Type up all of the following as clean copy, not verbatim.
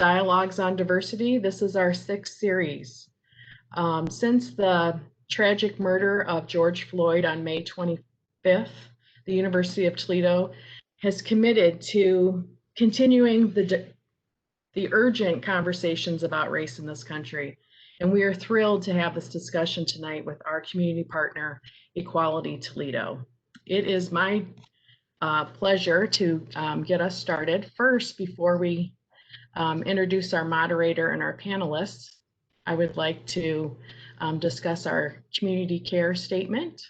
Dialogues on Diversity. This is our 6th series. Since the tragic murder of George Floyd on May 25th, the University of Toledo has committed to continuing the urgent conversations about race in this country. And we are thrilled to have this discussion tonight with our community partner, Equality Toledo. It is my pleasure to get us started. First, before we introduce our moderator and our panelists, I would like to discuss our community care statement.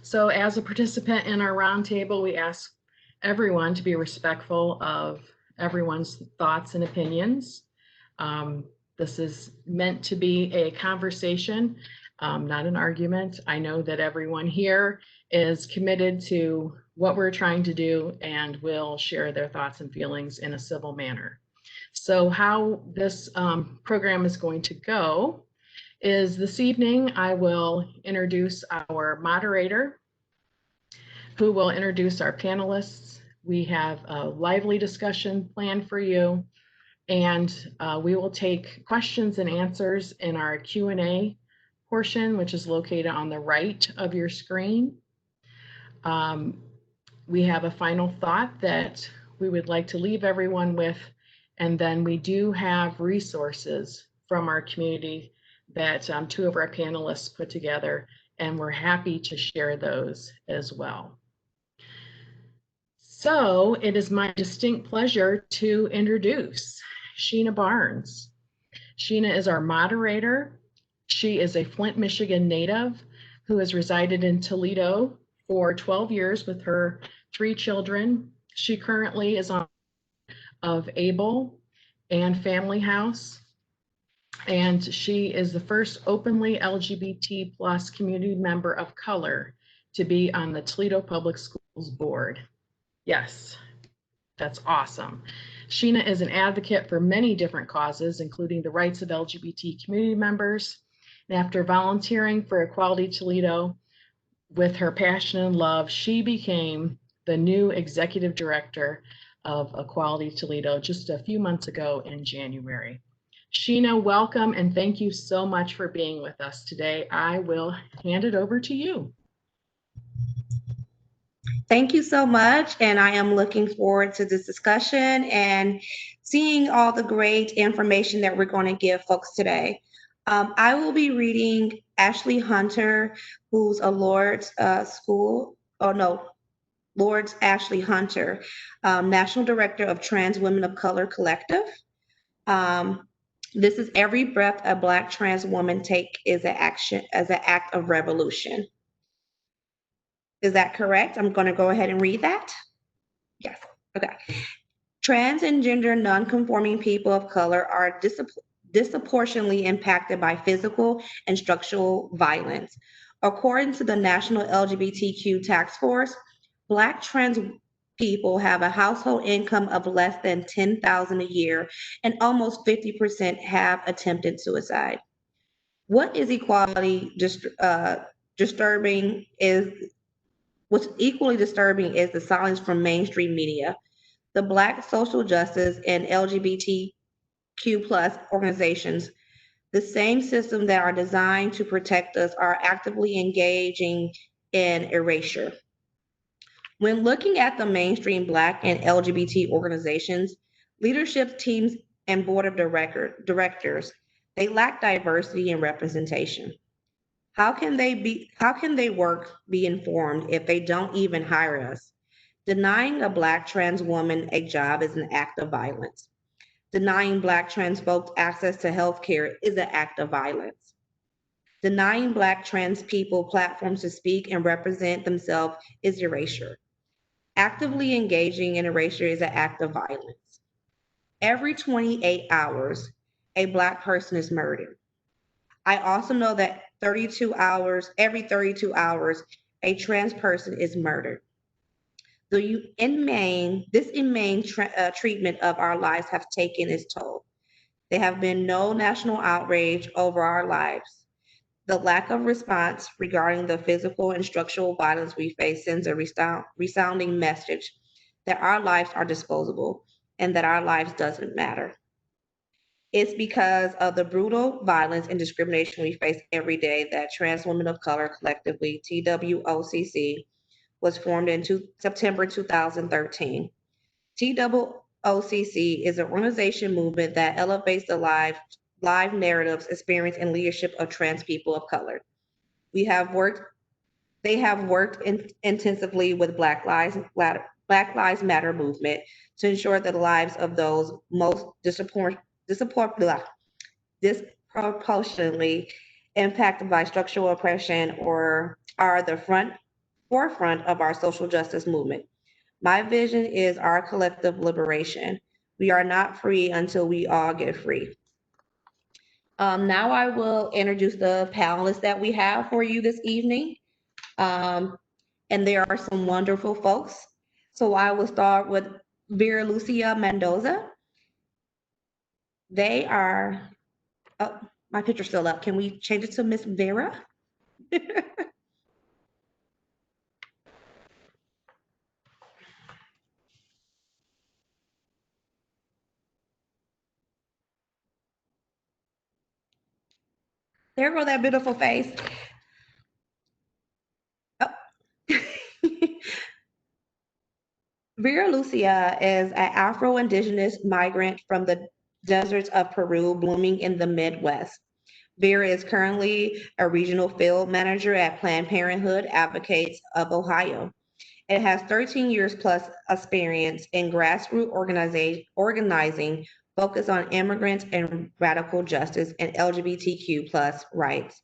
So as a participant in our roundtable, we ask everyone to be respectful of everyone's thoughts and opinions. This is meant to be a conversation, not an argument. I know that everyone here is committed to what we're trying to do and will share their thoughts and feelings in a civil manner. So how this program is going to go is this evening I will introduce our moderator, who will introduce our panelists. We have a lively discussion planned for you, and we will take questions and answers in our Q&A portion, which is located on the right of your screen. We have a final thought that we would like to leave everyone with, and then we do have resources from our community that 2 of our panelists put together, and we're happy to share those as well. So it is my distinct pleasure to introduce Sheena Barnes. Sheena is our moderator. She is a Flint, Michigan native who has resided in Toledo for 12 years with her 3 children. She currently is on of ABLE and Family House, and she is the first openly LGBT+ community member of color to be on the Toledo Public Schools Board. Yes, that's awesome. Sheena is an advocate for many different causes, including the rights of LGBT community members. And after volunteering for Equality Toledo with her passion and love, she became the new executive director of Equality Toledo just a few months ago in January. Sheena, welcome, and thank you so much for being with us today. I will hand it over to you. Thank you so much, and I am looking forward to this discussion and seeing all the great information that we're going to give folks today. I will be reading Ashley Hunter, who's a Lourdes Lourdes Ashley Hunter, National Director of Trans Women of Color Collective. This is every breath a Black trans woman take is an act of revolution. Is that correct? I'm going to go ahead and read that. Yes. Okay. Trans and gender nonconforming people of color are disproportionately impacted by physical and structural violence. According to the National LGBTQ Task Force, Black trans people have a household income of less than $10,000 a year, and almost 50% have attempted suicide. What is equality disturbing is What's equally disturbing is the silence from mainstream media. The Black social justice and LGBTQ+ organizations, the same systems that are designed to protect us, are actively engaging in erasure. When looking at the mainstream Black and LGBT organizations, leadership teams, and board of directors, they lack diversity and representation. How can they work, be informed if they don't even hire us? Denying a Black trans woman a job is an act of violence. Denying Black trans folks access to healthcare is an act of violence. Denying Black trans people platforms to speak and represent themselves is erasure. Actively engaging in erasure is an act of violence. Every 28 hours, a Black person is murdered. I also know that every 32 hours, a trans person is murdered. This inhumane treatment of our lives have taken its toll. There have been no national outrage over our lives. The lack of response regarding the physical and structural violence we face sends a resounding message that our lives are disposable and that our lives doesn't matter. It's because of the brutal violence and discrimination we face every day that Trans Women of Color Collectively, TWOCC, was formed in September 2013. TWOCC is an organization movement that elevates the live narratives, experience, and leadership of trans people of color. We have worked They have worked intensively with Black Lives Matter movement to ensure that the lives of those most disproportionately impacted by structural oppression or are the forefront of our social justice movement. My vision is our collective liberation. We are not free until we all get free. Now I will introduce the panelists that we have for you this evening. And there are some wonderful folks. So I will start with Vera Lucia Mendoza. They are, oh, my picture's still up. Can we change it to Miss Vera? There go that beautiful face. Oh. Vera Lucia is an Afro-Indigenous migrant from the deserts of Peru, blooming in the Midwest. Vera is currently a regional field manager at Planned Parenthood Advocates of Ohio. It has 13 years plus experience in grassroots organizing focused on immigrants and radical justice and LGBTQ plus rights.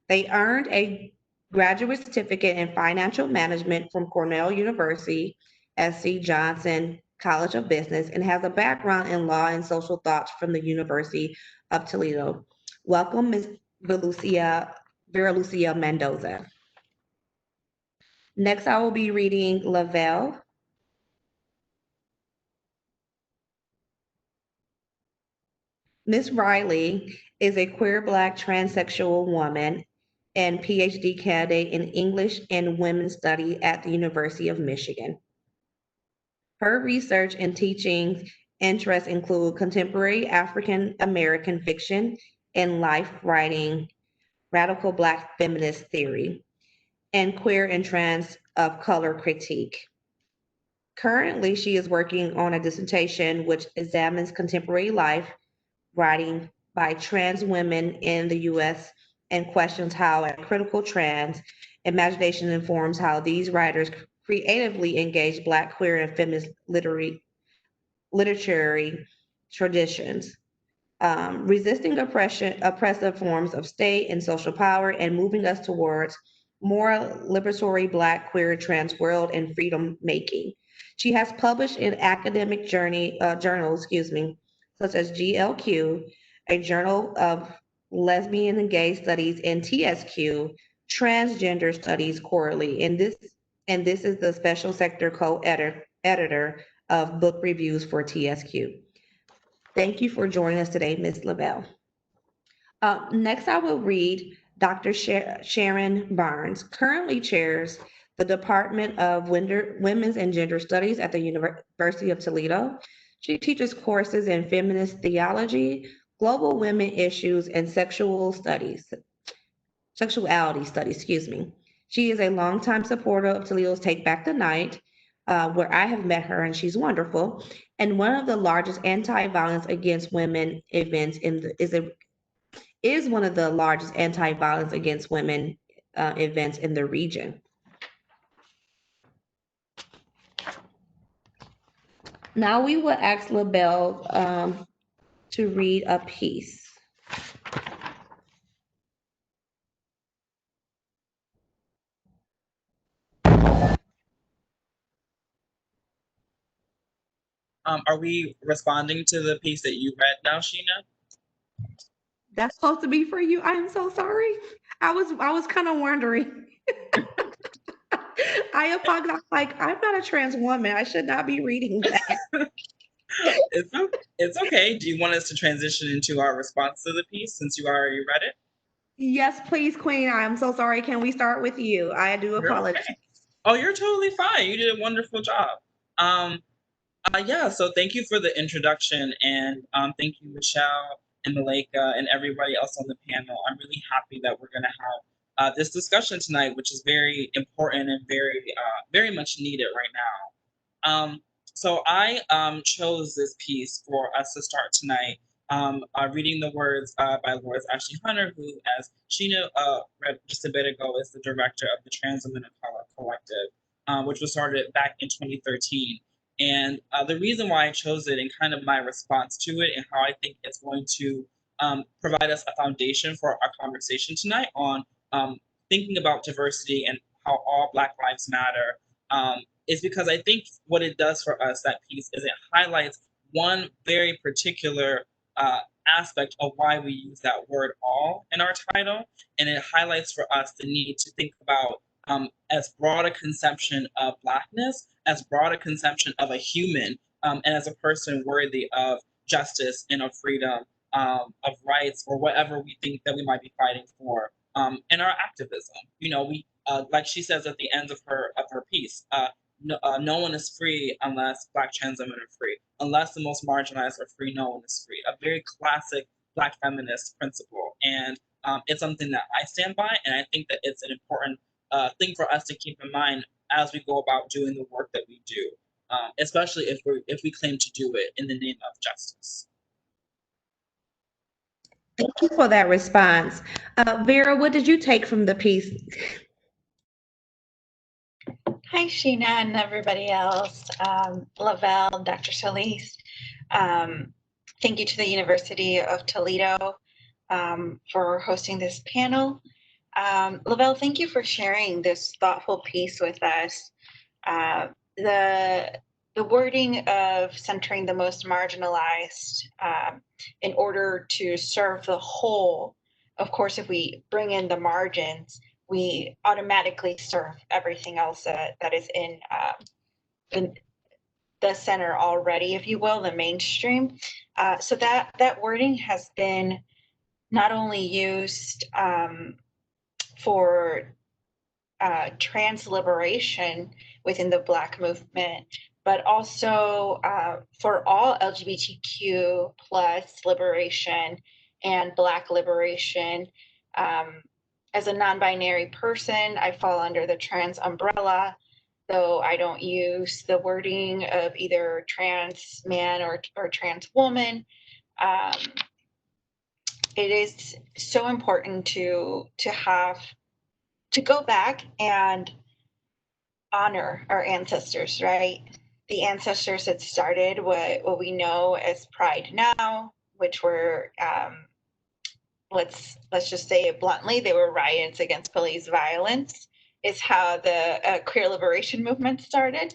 They earned a graduate certificate in financial management from Cornell University, SC Johnson College of Business, and has a background in law and social thoughts from the University of Toledo. Welcome, Ms. Vera Lucia Mendoza. Next, I will be reading Lavelle. Miss Riley is a queer Black transsexual woman and PhD candidate in English and Women's Studies at the University of Michigan. Her research and teaching interests include contemporary African American fiction and life writing, radical Black feminist theory, and queer and trans of color critique. Currently, she is working on a dissertation which examines contemporary life writing by trans women in the US and questions how a critical trans imagination informs how these writers creatively engage Black, queer, and feminist literary traditions, resisting oppressive forms of state and social power, and moving us towards more liberatory Black, queer, trans world and freedom making. She has published in academic journals, such as GLQ, a Journal of Lesbian and Gay Studies, and TSQ, Transgender Studies Quarterly. And this is the special sector co-editor of book reviews for TSQ. Thank you for joining us today, Ms. Lavelle. Next, I will read Dr. Sharon Barnes, currently chairs the Department of Women's and Gender Studies at the University of Toledo. She teaches courses in feminist theology, global women issues, and sexuality studies, She is a longtime supporter of Toledo's Take Back the Night, where I have met her and she's wonderful. And one of the largest anti-violence against women events is one of the largest anti-violence against women events in the region. Now we will ask LaBelle to read a piece. Are we responding to the piece that you read now, Sheena? That's supposed to be for you. I am so sorry. I was kind of wondering. I apologize. Like, I'm not a trans woman. I should not be reading that. It's okay. Do you want us to transition into our response to the piece since you already read it? Yes, please, Queen. I'm so sorry. Can we start with you? I do apologize. Okay. Oh, you're totally fine. You did a wonderful job. Yeah, so thank you for the introduction, and thank you, Michelle and Malika and everybody else on the panel. I'm really happy that we're going to have this discussion tonight, which is very important and very much needed right now. So I chose this piece for us to start tonight, reading the words by Lois Ashley Hunter, who, as Sheena read just a bit ago, is the director of the Trans Women of Color Collective, which was started back in 2013. And the reason why I chose it and kind of my response to it and how I think it's going to provide us a foundation for our conversation tonight on thinking about diversity and how all Black lives matter, is because I think what it does for us, that piece, is it highlights one very particular aspect of why we use that word all in our title. And it highlights for us the need to think about as broad a conception of Blackness, as broad a conception of a human, and as a person worthy of justice and of freedom, of rights, or whatever we think that we might be fighting for in our activism. You know, we like she says at the end of her piece, no one is free unless Black trans women are free. Unless the most marginalized are free, no one is free. A very classic Black feminist principle, and it's something that I stand by, and I think that it's an important thing for us to keep in mind as we go about doing the work that we do, especially if we claim to do it in the name of justice. Thank you for that response. Vera, what did you take from the piece? Hi, Sheena and everybody else, Lavelle, Dr. Solis. Thank you to the University of Toledo for hosting this panel. Lavelle, thank you for sharing this thoughtful piece with us. The wording of centering the most marginalized in order to serve the whole, of course, if we bring in the margins, we automatically serve everything else that is in the center already, if you will, the mainstream. So that wording has been not only used for trans liberation within the Black movement, but also for all LGBTQ plus liberation and Black liberation. As a non-binary person, I fall under the trans umbrella, though I don't use the wording of either trans man or trans woman. It is so important to go back and honor our ancestors, right? The ancestors that started what we know as Pride Now, which were let's just say it bluntly, they were riots against police violence, is how the queer liberation movement started.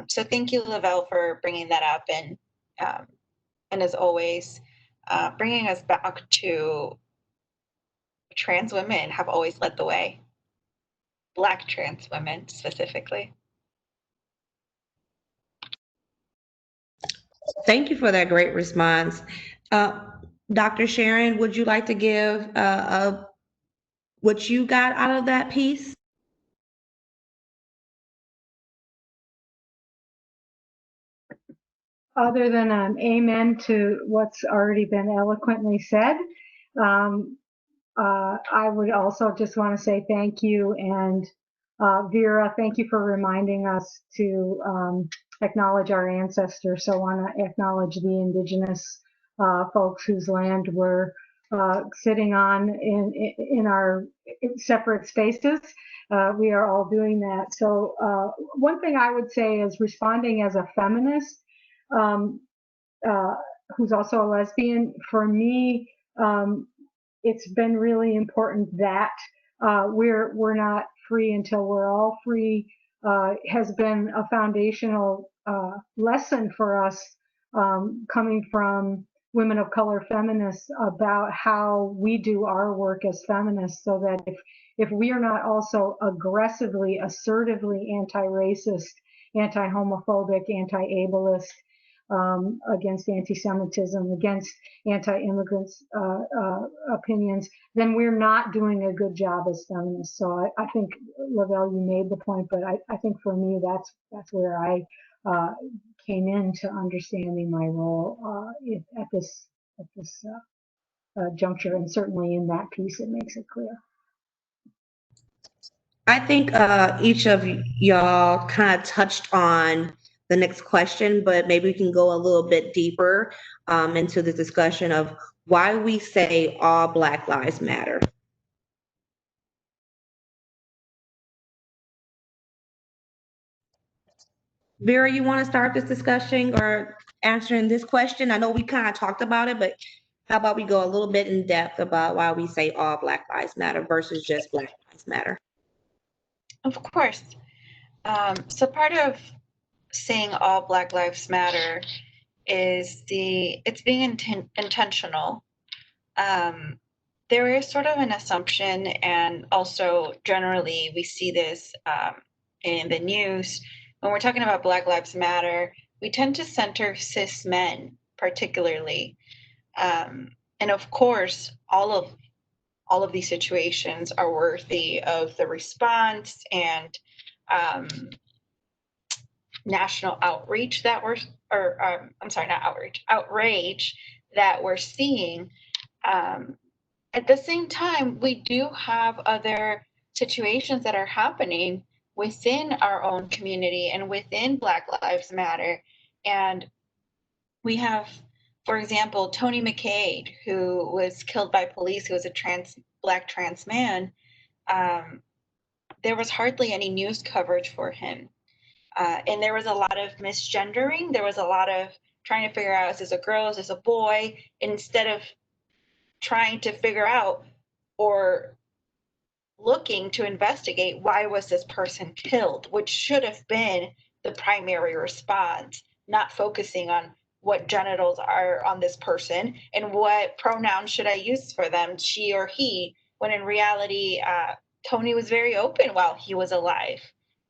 So thank you, Lavelle, for bringing that up, and as always, bringing us back to trans women have always led the way, Black trans women specifically. Thank you for that great response. Dr. Sharon, would you like to give what you got out of that piece? Other than an amen to what's already been eloquently said, I would also just want to say thank you. And Vera, thank you for reminding us to acknowledge our ancestors. So I want to acknowledge the indigenous folks whose land we're sitting on in our separate spaces. We are all doing that. So one thing I would say is, responding as a feminist, who's also a lesbian, for me, it's been really important that we're not free until we're all free, has been a foundational lesson for us, coming from women of color feminists, about how we do our work as feminists, so that if we are not also aggressively, assertively anti-racist, anti-homophobic, anti-ableist, against anti-Semitism, against anti-immigrants opinions, then we're not doing a good job as feminists. So I think, Lavelle, you made the point, but I think for me, that's where I came into understanding my role at this juncture, and certainly in that piece, it makes it clear. I think each of y'all kind of touched on the next question, but maybe we can go a little bit deeper into the discussion of why we say all Black Lives Matter. Vera, you want to start this discussion or answering this question? I know we kind of talked about it, but how about we go a little bit in depth about why we say all Black Lives Matter versus just Black Lives Matter? Of course. So part of saying all Black Lives Matter is it's being intentional. There is sort of an assumption, and also generally we see this in the news. When we're talking about Black Lives Matter, we tend to center cis men particularly. And of course, all of these situations are worthy of the response and national outreach that outrage that we're seeing. At the same time, we do have other situations that are happening within our own community and within Black Lives Matter. And we have, for example, Tony McCade, who was killed by police, who was a Black trans man. There was hardly any news coverage for him. And there was a lot of misgendering. There was a lot of trying to figure out, is this a girl, is this a boy? Instead of trying to figure out or looking to investigate why was this person killed, which should have been the primary response, not focusing on what genitals are on this person and what pronouns should I use for them, she or he, when in reality, Tony was very open while he was alive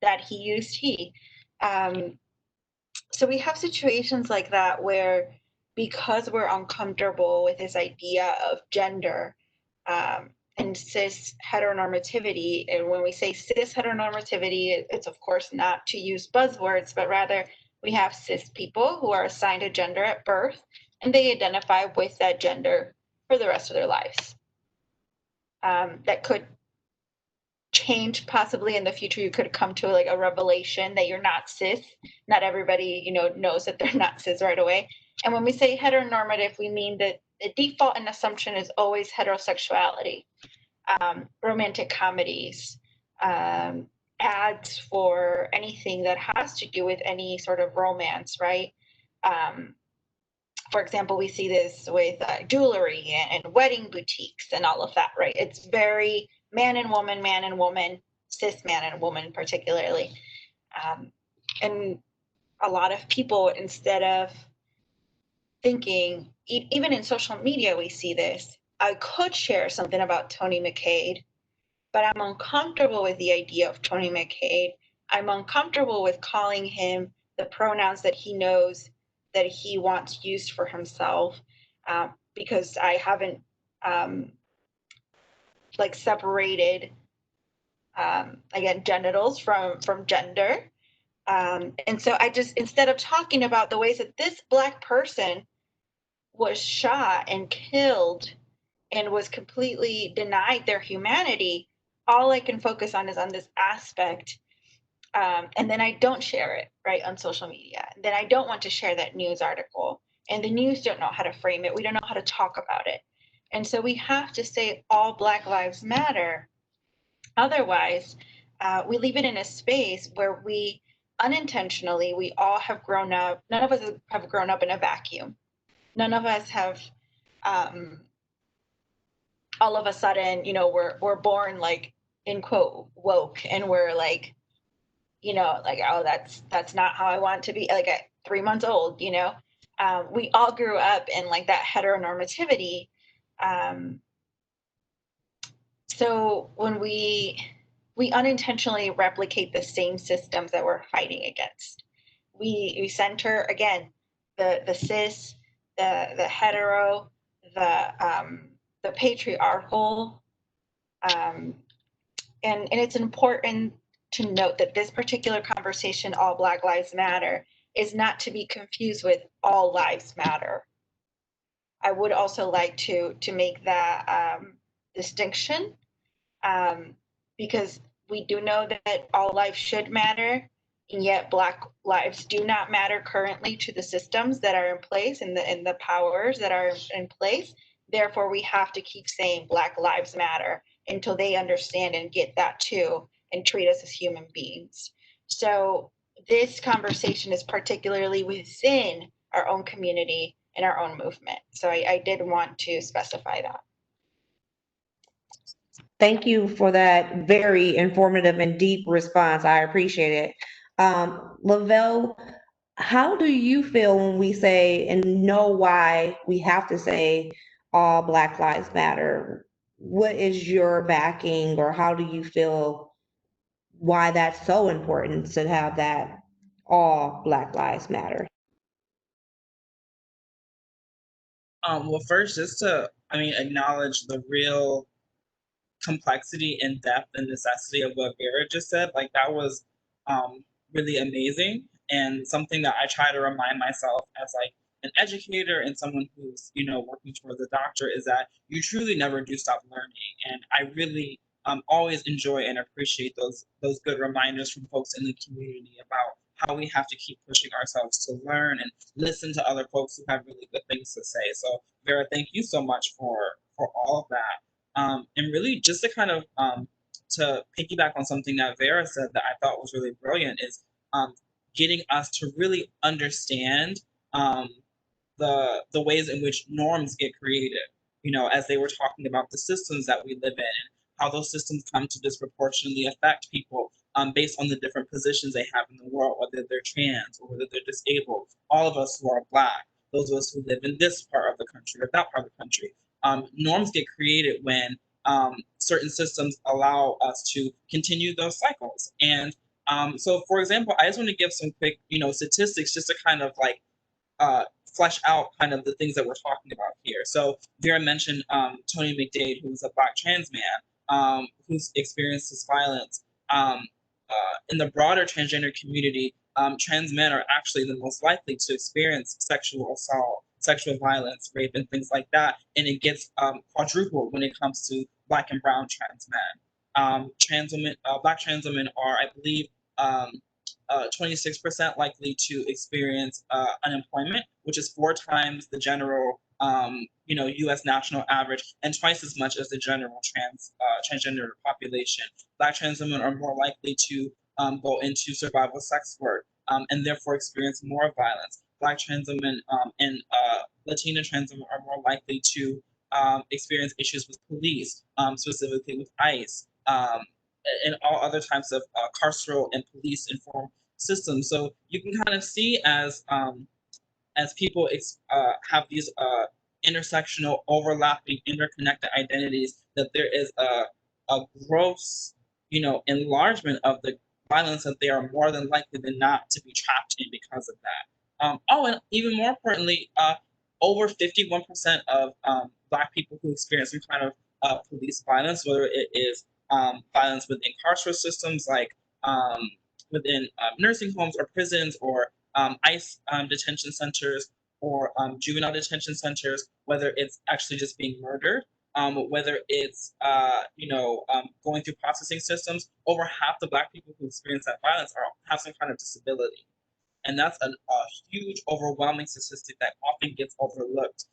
that he used he. So we have situations like that where, because we're uncomfortable with this idea of gender and cis heteronormativity, and when we say cis heteronormativity, it's of course not to use buzzwords, but rather we have cis people who are assigned a gender at birth, and they identify with that gender for the rest of their lives. That could change possibly in the future. You could come to like a revelation that you're not cis. Not everybody, knows that they're not cis right away. And when we say heteronormative, we mean that the default and assumption is always heterosexuality. Romantic comedies, ads for anything that has to do with any sort of romance, right? For example, we see this with jewelry and wedding boutiques and all of that, right? It's very man and woman, cis man and woman particularly. And a lot of people, instead of thinking, even in social media, we see this. I could share something about Tony McCade, but I'm uncomfortable with the idea of Tony McCade. I'm uncomfortable with calling him the pronouns that he knows that he wants used for himself, because I haven't separated again genitals from gender. And so I just, instead of talking about the ways that this Black person was shot and killed and was completely denied their humanity, all I can focus on is on this aspect. And then I don't share it, right, on social media. Then I don't want to share that news article. And the news don't know how to frame it. We don't know how to talk about it. And so we have to say all Black Lives Matter. Otherwise, we leave it in a space where we unintentionally, we all have grown up. None of us have grown up in a vacuum. None of us have all of a sudden, we're born like, in quote, woke, and we're like, oh, that's not how I want to be, like at 3 months old, we all grew up in like that heteronormativity. So when we unintentionally replicate the same systems that we're fighting against, we center again the cis, the hetero, the patriarchal, and it's important to note that this particular conversation, all Black Lives Matter, is not to be confused with all lives matter. I would also like to make that distinction, because we do know that all lives should matter, and yet Black lives do not matter currently to the systems that are in place and the powers that are in place. Therefore, we have to keep saying Black lives matter until they understand and get that too, and treat us as human beings. So this conversation is particularly within our own community and our own movement. So I did want to specify that. Thank you for that very informative and deep response. I appreciate it. Lavelle, how do you feel when we say and know why we have to say all Black Lives Matter? What is your backing, or how do you feel why that's so important to have that all Black Lives Matter? Well, first, just to, acknowledge the real complexity and depth and necessity of what Vera just said. Like, that was really amazing, and something that I try to remind myself as like an educator and someone who's working towards a doctor, is that you truly never do stop learning. And I really always enjoy and appreciate those good reminders from folks in the community about how we have to keep pushing ourselves to learn and listen to other folks who have really good things to say. So Vera, thank you so much for all of that. And really, just to kind of to piggyback on something that Vera said that I thought was really brilliant, is getting us to really understand the ways in which norms get created. As they were talking about the systems that we live in, and how those systems come to disproportionately affect people based on the different positions they have in the world, whether they're trans or whether they're disabled. All of us who are Black, those of us who live in this part of the country or that part of the country. Norms get created when certain systems allow us to continue those cycles. And so, for example, I just want to give some quick, statistics just to kind of like flesh out kind of the things that we're talking about here. So Vera mentioned Tony McDade, who's a Black trans man who's experienced this violence. In the broader transgender community, trans men are actually the most likely to experience sexual assault, sexual violence, rape, and things like that. And it gets quadrupled when it comes to Black and brown trans men. Trans women, Black trans women are, I believe, 26% likely to experience unemployment, which is 4 times the general, U.S. national average, and twice as much as the general transgender population. Black trans women are more likely to go into survival sex work and therefore experience more violence. Black trans women and Latina trans women are more likely to experience issues with police, specifically with ICE. And all other types of carceral and police informed systems. So you can kind of see as people have these intersectional, overlapping, interconnected identities, that there is a gross, enlargement of the violence that they are more than likely than not to be trapped in because of that. And even more importantly, over 51% of Black people who experience some kind of police violence, whether it is violence within carceral systems, like within nursing homes or prisons, or ICE detention centers, or juvenile detention centers, whether it's actually just being murdered, whether it's going through processing systems. Over half the Black people who experience that violence have some kind of disability. And that's a huge, overwhelming statistic that often gets overlooked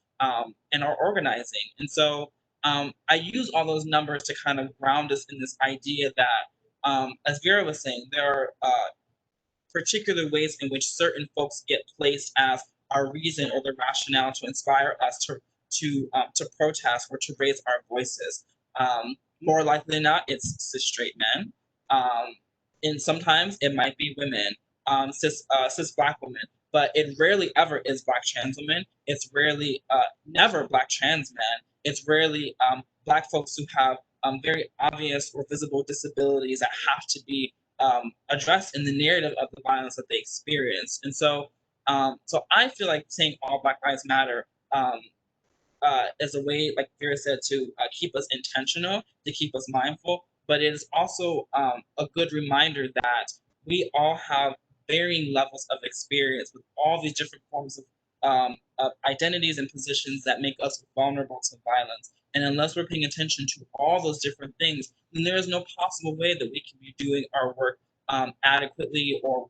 in our organizing. And so I use all those numbers to kind of ground us in this idea that, as Vera was saying, there are particular ways in which certain folks get placed as our reason or the rationale to inspire us to protest or to raise our voices. More likely than not, it's cis straight men. And sometimes it might be women, cis Black women, but it rarely ever is Black trans women. It's rarely, never Black trans men. It's rarely Black folks who have very obvious or visible disabilities that have to be addressed in the narrative of the violence that they experience. And so, so I feel like saying all Black Lives Matter as a way, like Vera said, to keep us intentional, to keep us mindful, but it is also a good reminder that we all have varying levels of experience with all these different forms of identities and positions that make us vulnerable to violence. And unless we're paying attention to all those different things, then there is no possible way that we can be doing our work adequately or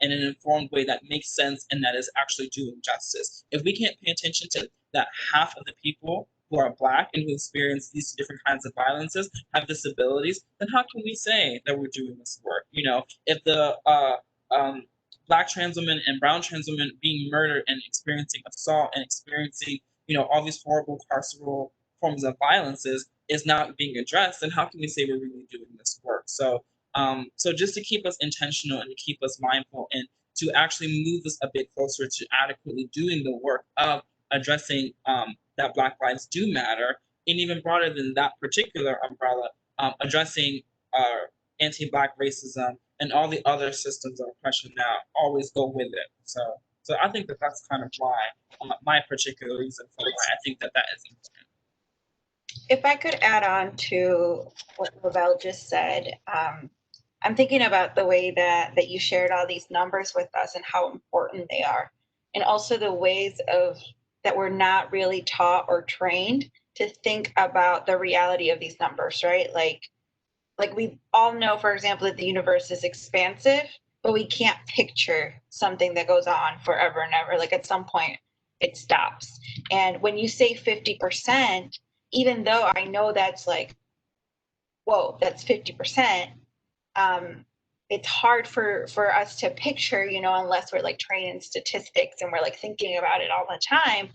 in an informed way that makes sense and that is actually doing justice. If we can't pay attention to that half of the people who are Black and who experience these different kinds of violences have disabilities, then how can we say that we're doing this work? You know, if the Black trans women and brown trans women being murdered and experiencing assault and experiencing, you know, all these horrible carceral forms of violences is not being addressed, then how can we say we're really doing this work? So just to keep us intentional and to keep us mindful and to actually move us a bit closer to adequately doing the work of addressing that Black lives do matter, and even broader than that particular umbrella, addressing anti-Black racism and all the other systems of oppression that always go with it. So I think that that's kind of why my particular reason for why I think that is important. If I could add on to what Lavelle just said, I'm thinking about the way that you shared all these numbers with us and how important they are, and also the ways of that we're not really taught or trained to think about the reality of these numbers, right? Like we all know, for example, that the universe is expansive, but we can't picture something that goes on forever and ever. Like at some point it stops. And when you say 50%, even though I know that's like, whoa, that's 50%, it's hard for us to picture, you know, unless we're like trained in statistics and we're like thinking about it all the time.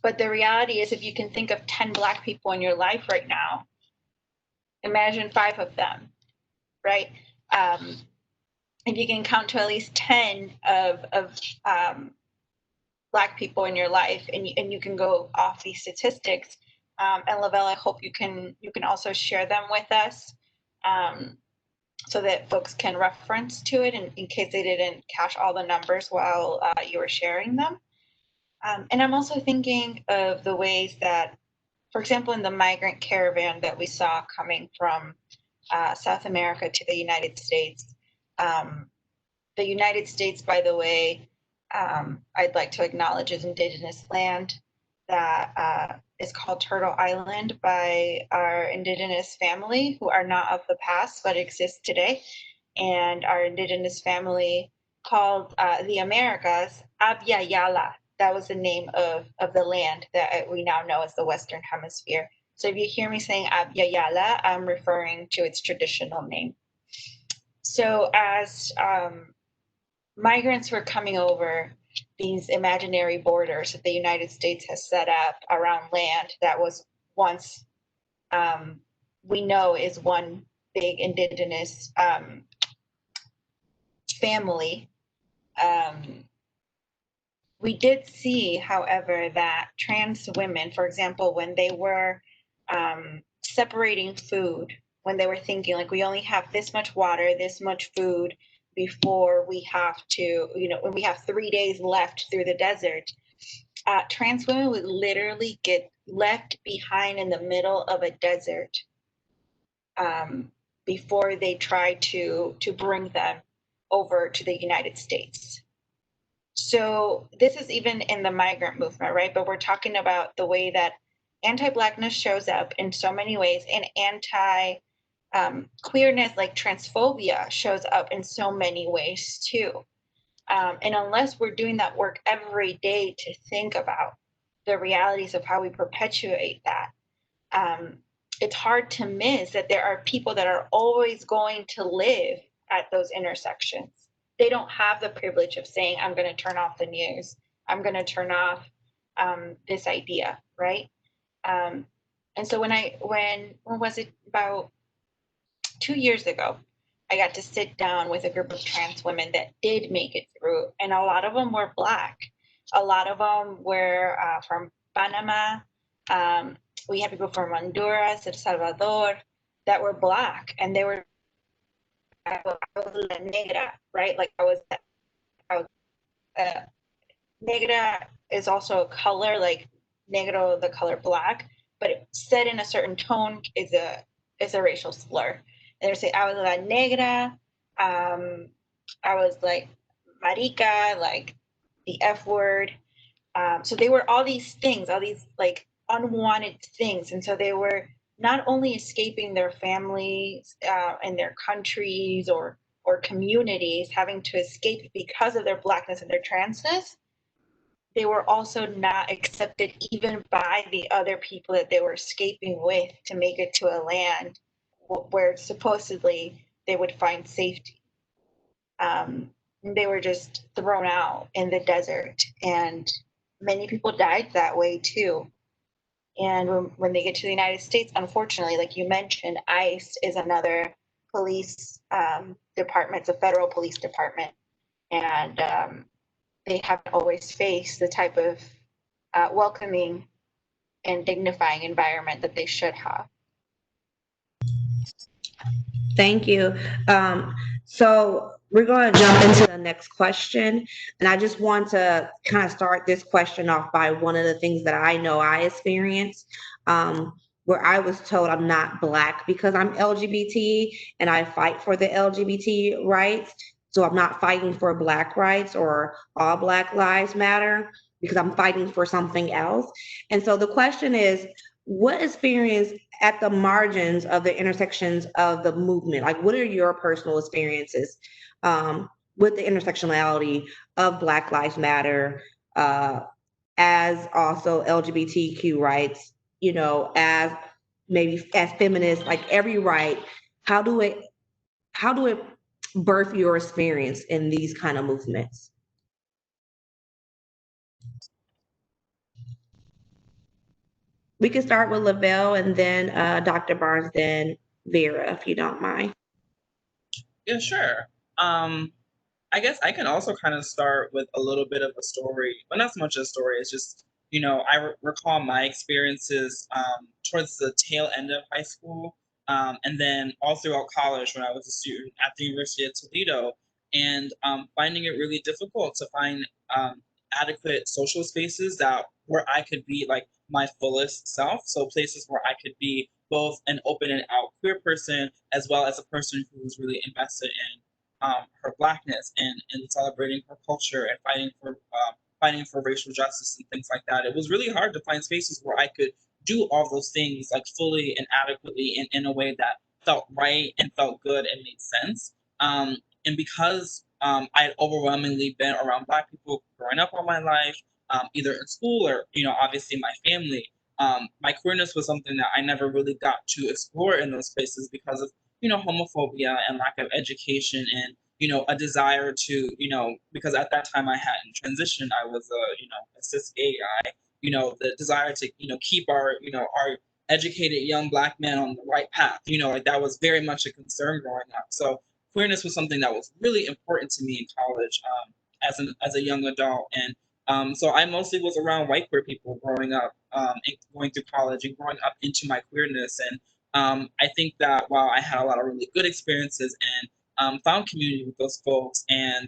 But the reality is, if you can think of 10 Black people in your life right now, imagine 5 of them, right? If you can count to at least 10 of Black people in your life, and you can go off these statistics. And Lavelle, I hope you can also share them with us, so that folks can reference to it in case they didn't catch all the numbers while you were sharing them. And I'm also thinking of the ways that, for example, in the migrant caravan that we saw coming from South America to the United States. The United States, by the way, I'd like to acknowledge is indigenous land that is called Turtle Island by our indigenous family who are not of the past but exist today. And our indigenous family called the Americas Abya Yala. That was the name of the land that we now know as the Western Hemisphere. So if you hear me saying Abya Yala, I'm referring to its traditional name. So as migrants were coming over these imaginary borders that the United States has set up around land that was once, we know, is one big indigenous family. We did see, however, that trans women, for example, when they were separating food, when they were thinking like we only have this much water, this much food before we have to, you know, when we have 3 days left through the desert, trans women would literally get left behind in the middle of a desert before they try to bring them over to the United States. So this is even in the migrant movement, right? But we're talking about the way that anti-Blackness shows up in so many ways, and anti-queerness, like transphobia, shows up in so many ways too. And unless we're doing that work every day to think about the realities of how we perpetuate that, it's hard to miss that there are people that are always going to live at those intersections. They don't have the privilege of saying, I'm going to turn off the news. I'm going to turn off this idea, right? And so when was it, about 2 years ago, I got to sit down with a group of trans women that did make it through, and a lot of them were Black. A lot of them were from Panama. We had people from Honduras, El Salvador, that were Black, and they were, I was la negra, right? Like I was negra is also a color, like negro, the color Black, but it said in a certain tone is a racial slur. And they would say, I was la negra, I was like marica, like the F word. So they were all these things, all these like unwanted things. And so they were not only escaping their families and their countries or communities, having to escape because of their blackness and their transness, they were also not accepted even by the other people that they were escaping with to make it to a land where supposedly they would find safety. They were just thrown out in the desert, and many people died that way too. And when they get to the United States, unfortunately, like you mentioned, ICE is another police department, it's a federal police department, and they haven't always faced the type of welcoming and dignifying environment that they should have. Thank you. So we're going to jump into the next question. And I just want to kind of start this question off by one of the things that I know I experienced, where I was told I'm not Black because I'm LGBT and I fight for the LGBT rights. So I'm not fighting for Black rights or all Black lives matter because I'm fighting for something else. And so the question is, what experience at the margins of the intersections of the movement? Like, what are your personal experiences with the intersectionality of Black Lives Matter, as also LGBTQ rights, you know, as maybe as feminists, like every right, how do it birth your experience in these kind of movements? We can start with Lavelle and then Dr. Barnes, then Vera, if you don't mind. Yeah, sure. I guess I can also kind of start with a little bit of a story, but not so much a story. It's just, I recall my experiences towards the tail end of high school, and then all throughout college when I was a student at the University of Toledo, and finding it really difficult to find adequate social spaces that where I could be like my fullest self. So places where I could be both an open and out queer person, as well as a person who was really invested in her Blackness and celebrating her culture and fighting for racial justice and things like that. It was really hard to find spaces where I could do all those things like fully and adequately in a way that felt right and felt good and made sense. And because I had overwhelmingly been around Black people growing up all my life, either in school or obviously my family, my queerness was something that I never really got to explore in those places because of homophobia and lack of education and a desire to because at that time I hadn't transitioned. I was a cis gay guy. The desire to keep our educated young Black men on the right path. Like that was very much a concern growing up. So queerness was something that was really important to me in college, as a young adult. And so I mostly was around white queer people growing up, and going through college and growing up into my queerness. And I think that while I had a lot of really good experiences and found community with those folks and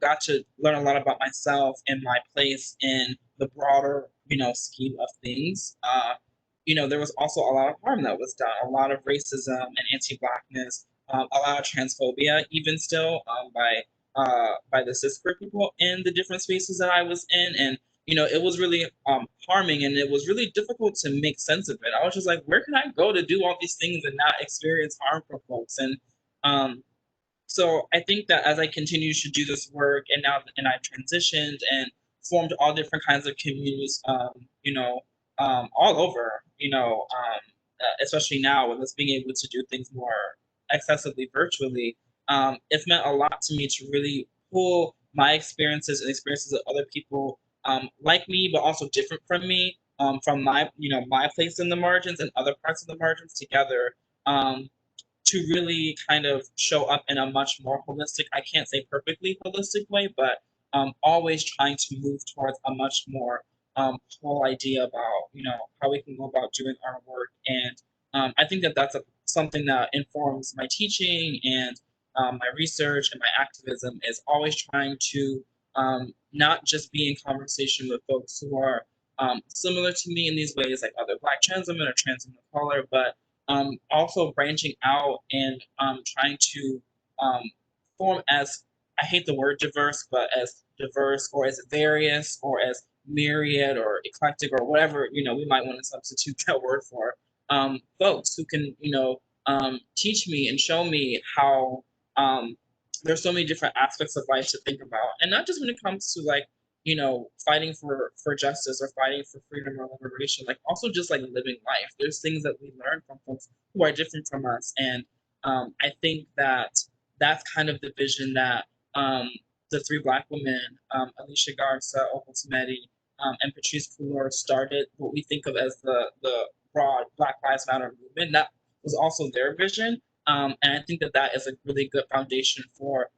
got to learn a lot about myself and my place in the broader scheme of things, there was also a lot of harm that was done, a lot of racism and anti-Blackness, a lot of transphobia, even still, by the cis queer people in the different spaces that I was in. And it was really harming, and it was really difficult to make sense of it. I was just like, where can I go to do all these things and not experience harm from folks? And so I think that as I continue to do this work, and I transitioned and formed all different kinds of communities, all over, especially now with us being able to do things more accessibly virtually, it's meant a lot to me to really pull my experiences and experiences of other people like me, but also different from me, from my place in the margins and other parts of the margins together, to really kind of show up in a much more holistic, I can't say perfectly holistic way, but always trying to move towards a much more whole idea about, how we can go about doing our work. And I think that that's something that informs my teaching and my research and my activism, is always trying to not just be in conversation with folks who are similar to me in these ways, like other Black trans women or trans women of color, but also branching out and trying to form as, I hate the word diverse, but as diverse or as various or as myriad or eclectic or whatever, we might want to substitute that word for, folks who can, teach me and show me how there's so many different aspects of life to think about. And not just when it comes to like, fighting for justice or fighting for freedom or liberation, like also just like living life. There's things that we learn from folks who are different from us. And I think that that's kind of the vision that the three Black women, Alicia Garza, Opal Tometi, and Patrice Cullor, started what we think of as the broad Black Lives Matter movement. That was also their vision. And I think that that is a really good foundation for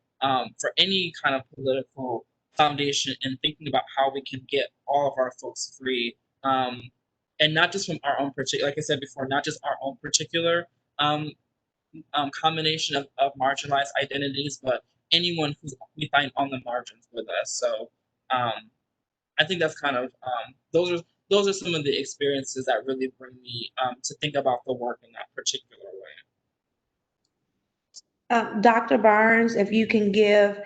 any kind of political foundation in thinking about how we can get all of our folks free. And not just from our own particular, like I said before, not just our own particular combination of marginalized identities, but anyone who we find on the margins with us. So I think that's kind of those are some of the experiences that really bring me to think about the work in that particular way. Dr. Barnes, if you can give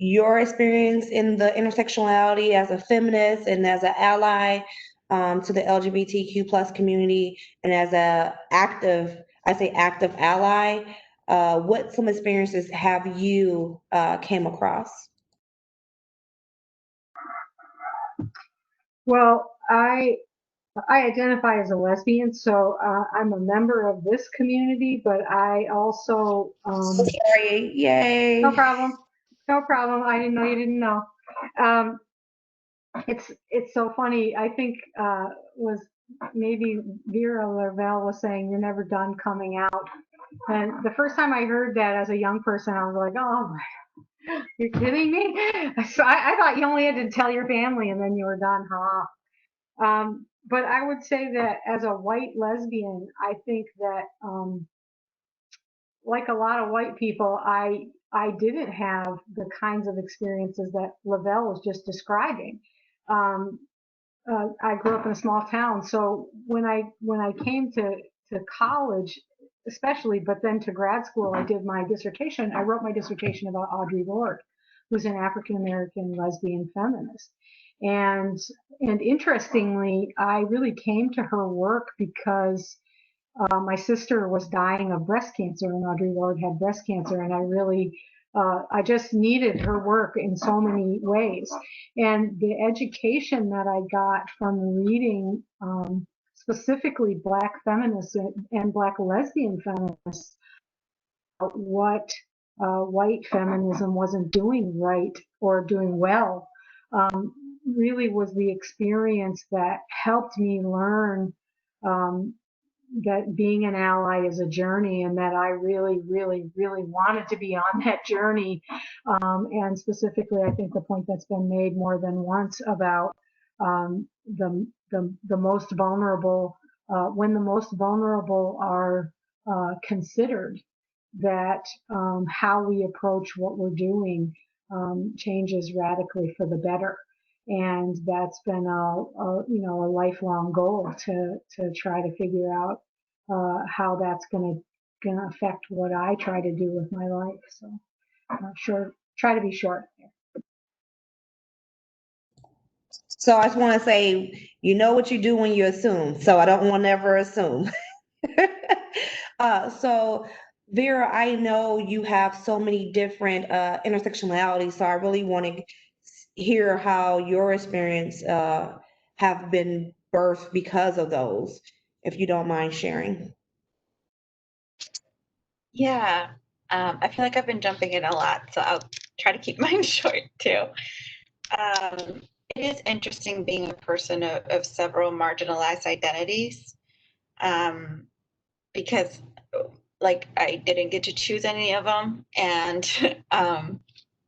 your experience in the intersectionality as a feminist and as an ally to the LGBTQ plus community and as a active ally, what some experiences have you came across? Well, I identify as a lesbian, so I'm a member of this community, but I also Sorry, yay. no problem. No problem. I didn't know you didn't know. It's so funny. I think was maybe Vera Lavelle was saying you're never done coming out. And the first time I heard that as a young person, I was like, oh my, you're kidding me? So I thought you only had to tell your family and then you were done, huh? But I would say that as a white lesbian, I think that like a lot of white people, I didn't have the kinds of experiences that Lavelle was just describing. I grew up in a small town, so when I came to college, especially, but then to grad school, I did my dissertation. I wrote my dissertation about Audre Lorde, who's an African American lesbian feminist. And interestingly, I really came to her work because my sister was dying of breast cancer, and Audre Lorde had breast cancer, and I just needed her work in so many ways. And the education that I got from reading specifically Black feminists and Black lesbian feminists, what white feminism wasn't doing right or doing well, really was the experience that helped me learn that being an ally is a journey, and that I really, really, really wanted to be on that journey. And specifically, I think the point that's been made more than once about the most vulnerable, when the most vulnerable are considered, that how we approach what we're doing changes radically for the better. And that's been a lifelong goal to try to figure out how that's going to affect what I try to do with my life. So try to be short. So I just want to say, you know what you do when you assume. So I don't want to ever assume. So Vera, I know you have so many different intersectionalities. So I really want to hear how your experience have been birthed because of those, if you don't mind sharing. Yeah, I feel like I've been jumping in a lot, so I'll try to keep mine short too. It is interesting being a person of several marginalized identities, because like I didn't get to choose any of them, and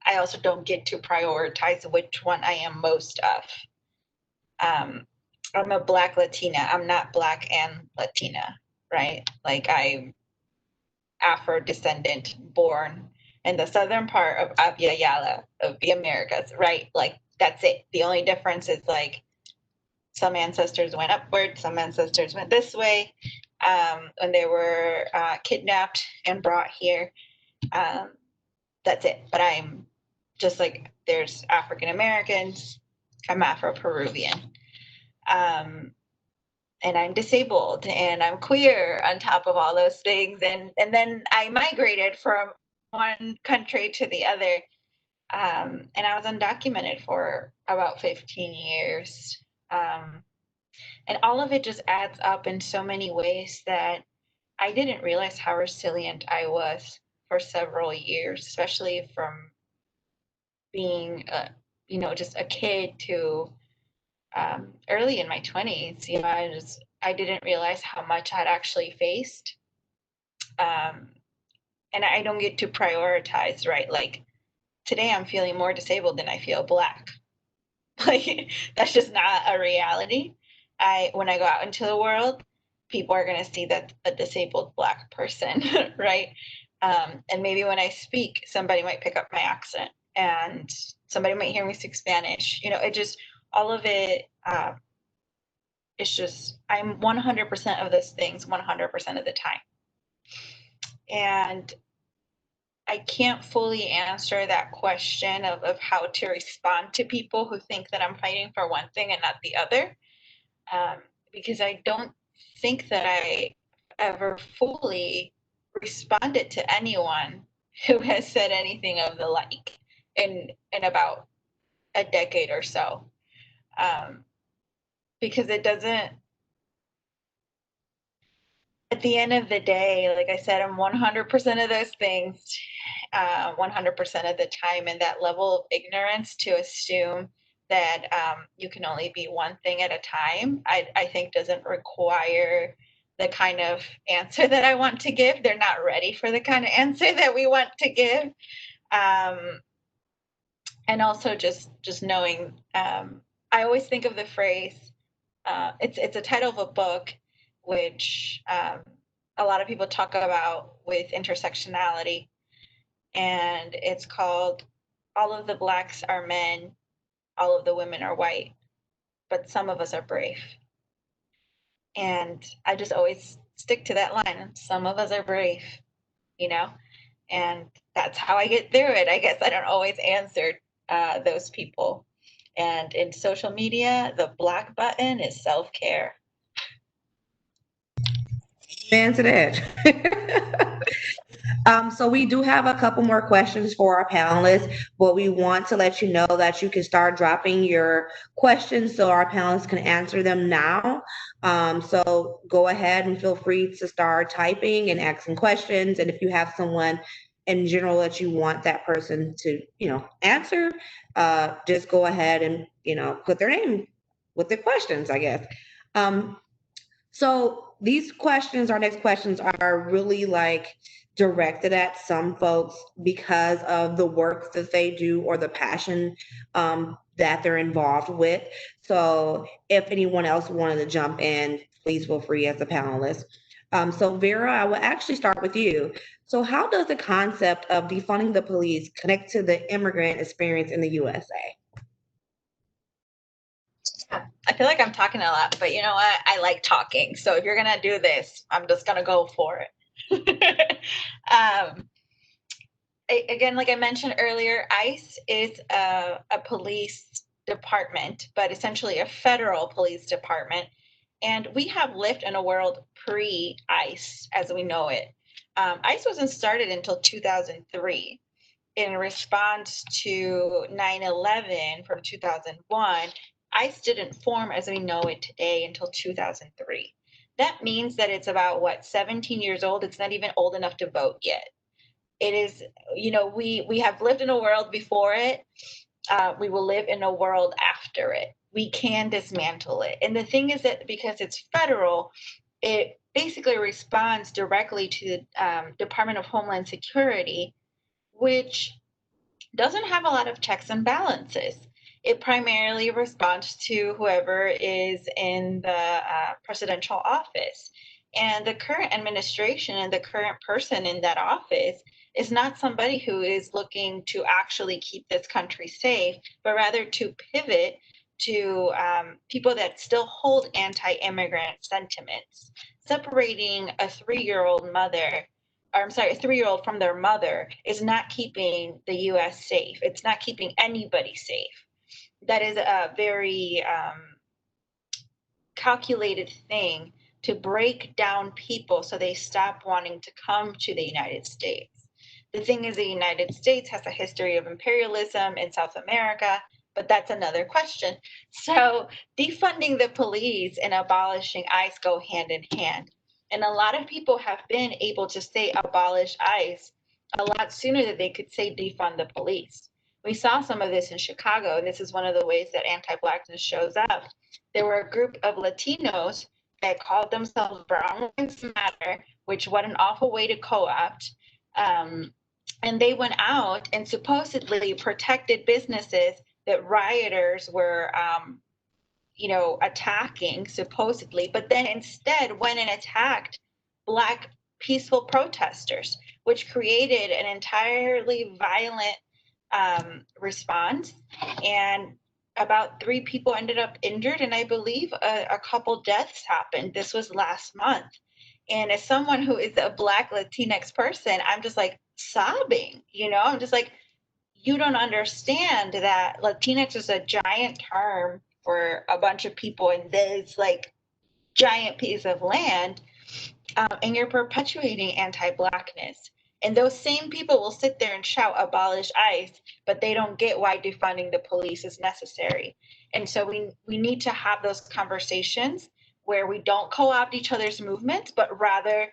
I also don't get to prioritize which one I am most of. I'm a Black Latina. I'm not Black and Latina, right? Like I'm Afro-descendant, born in the southern part of Abya Yala of the Americas, right? Like that's it. The only difference is like some ancestors went upward, some ancestors went this way, when they were kidnapped and brought here. that's it. But I'm just like, there's African Americans, I'm Afro-Peruvian, and I'm disabled and I'm queer on top of all those things. And then I migrated from one country to the other. And I was undocumented for about 15 years. And all of it just adds up in so many ways that I didn't realize how resilient I was for several years, especially from being, just a kid to early in my 20s. I didn't realize how much I'd actually faced. And I don't get to prioritize, right? Like today I'm feeling more disabled than I feel Black. Like that's just not a reality. When I go out into the world, people are going to see that a disabled Black person, right? And maybe when I speak, somebody might pick up my accent, and somebody might hear me speak Spanish. It just, all of it. It's just, I'm 100% of those things 100% of the time, and I can't fully answer that question of how to respond to people who think that I'm fighting for one thing and not the other, because I don't think that I ever fully responded to anyone who has said anything of the like in about a decade or so, because it doesn't. At the end of the day, like I said, I'm 100% of those things 100% of the time, and that level of ignorance to assume that you can only be one thing at a time, I think doesn't require the kind of answer that I want to give. They're not ready for the kind of answer that we want to give. And also just knowing, I always think of the phrase, it's a title of a book, which a lot of people talk about with intersectionality. And it's called All of the Blacks Are Men, All of the Women Are White, but some of us are brave. And I just always stick to that line. Some of us are brave, and that's how I get through it. I guess I don't always answer those people. And in social media, the Black button is self-care. Amen to that. So we do have a couple more questions for our panelists, but we want to let you know that you can start dropping your questions so our panelists can answer them now. So go ahead and feel free to start typing and asking questions. And if you have someone in general that you want that person to, answer, just go ahead and, put their name with the questions, I guess. So these questions, our next questions, are really like directed at some folks because of the work that they do or the passion that they're involved with. So if anyone else wanted to jump in, please feel free as a panelist. So Vera, I will actually start with you. So how does the concept of defunding the police connect to the immigrant experience in the USA? I feel like I'm talking a lot, but you know what? I like talking. So if you're going to do this, I'm just going to go for it. Again, like I mentioned earlier, ICE is a police department, but essentially a federal police department. And we have lived in a world pre-ICE as we know it. ICE wasn't started until 2003. In response to 9/11 from 2001, ICE didn't form as we know it today until 2003. That means that it's about 17 years old. It's not even old enough to vote yet. It is, we have lived in a world before it. We will live in a world after it. We can dismantle it. And the thing is that because it's federal, it basically responds directly to the Department of Homeland Security, which doesn't have a lot of checks and balances. It primarily responds to whoever is in the presidential office. And the current administration and the current person in that office is not somebody who is looking to actually keep this country safe, but rather to pivot to people that still hold anti-immigrant sentiments, separating a 3-year-old mother or I'm sorry, a 3-year-old from their mother is not keeping the US safe. It's not keeping anybody safe. That is a very calculated thing to break down people so they stop wanting to come to the United States. The thing is, the United States has a history of imperialism in South America, but that's another question. So defunding the police and abolishing ICE go hand in hand. And a lot of people have been able to say abolish ICE a lot sooner than they could say defund the police. We saw some of this in Chicago, and this is one of the ways that anti-Blackness shows up. There were a group of Latinos that called themselves Brown Lives Matter, which what an awful way to co-opt. And they went out and supposedly protected businesses that rioters were, attacking, supposedly, but then instead went and attacked Black peaceful protesters, which created an entirely violent response. And about 3 people ended up injured, and I believe a couple deaths happened. This was last month. And as someone who is a Black Latinx person, I'm just like sobbing, I'm just like, you don't understand that Latinx is a giant term for a bunch of people in this like giant piece of land, and you're perpetuating anti-Blackness. And those same people will sit there and shout abolish ICE, but they don't get why defunding the police is necessary. And so we need to have those conversations where we don't co-opt each other's movements, but rather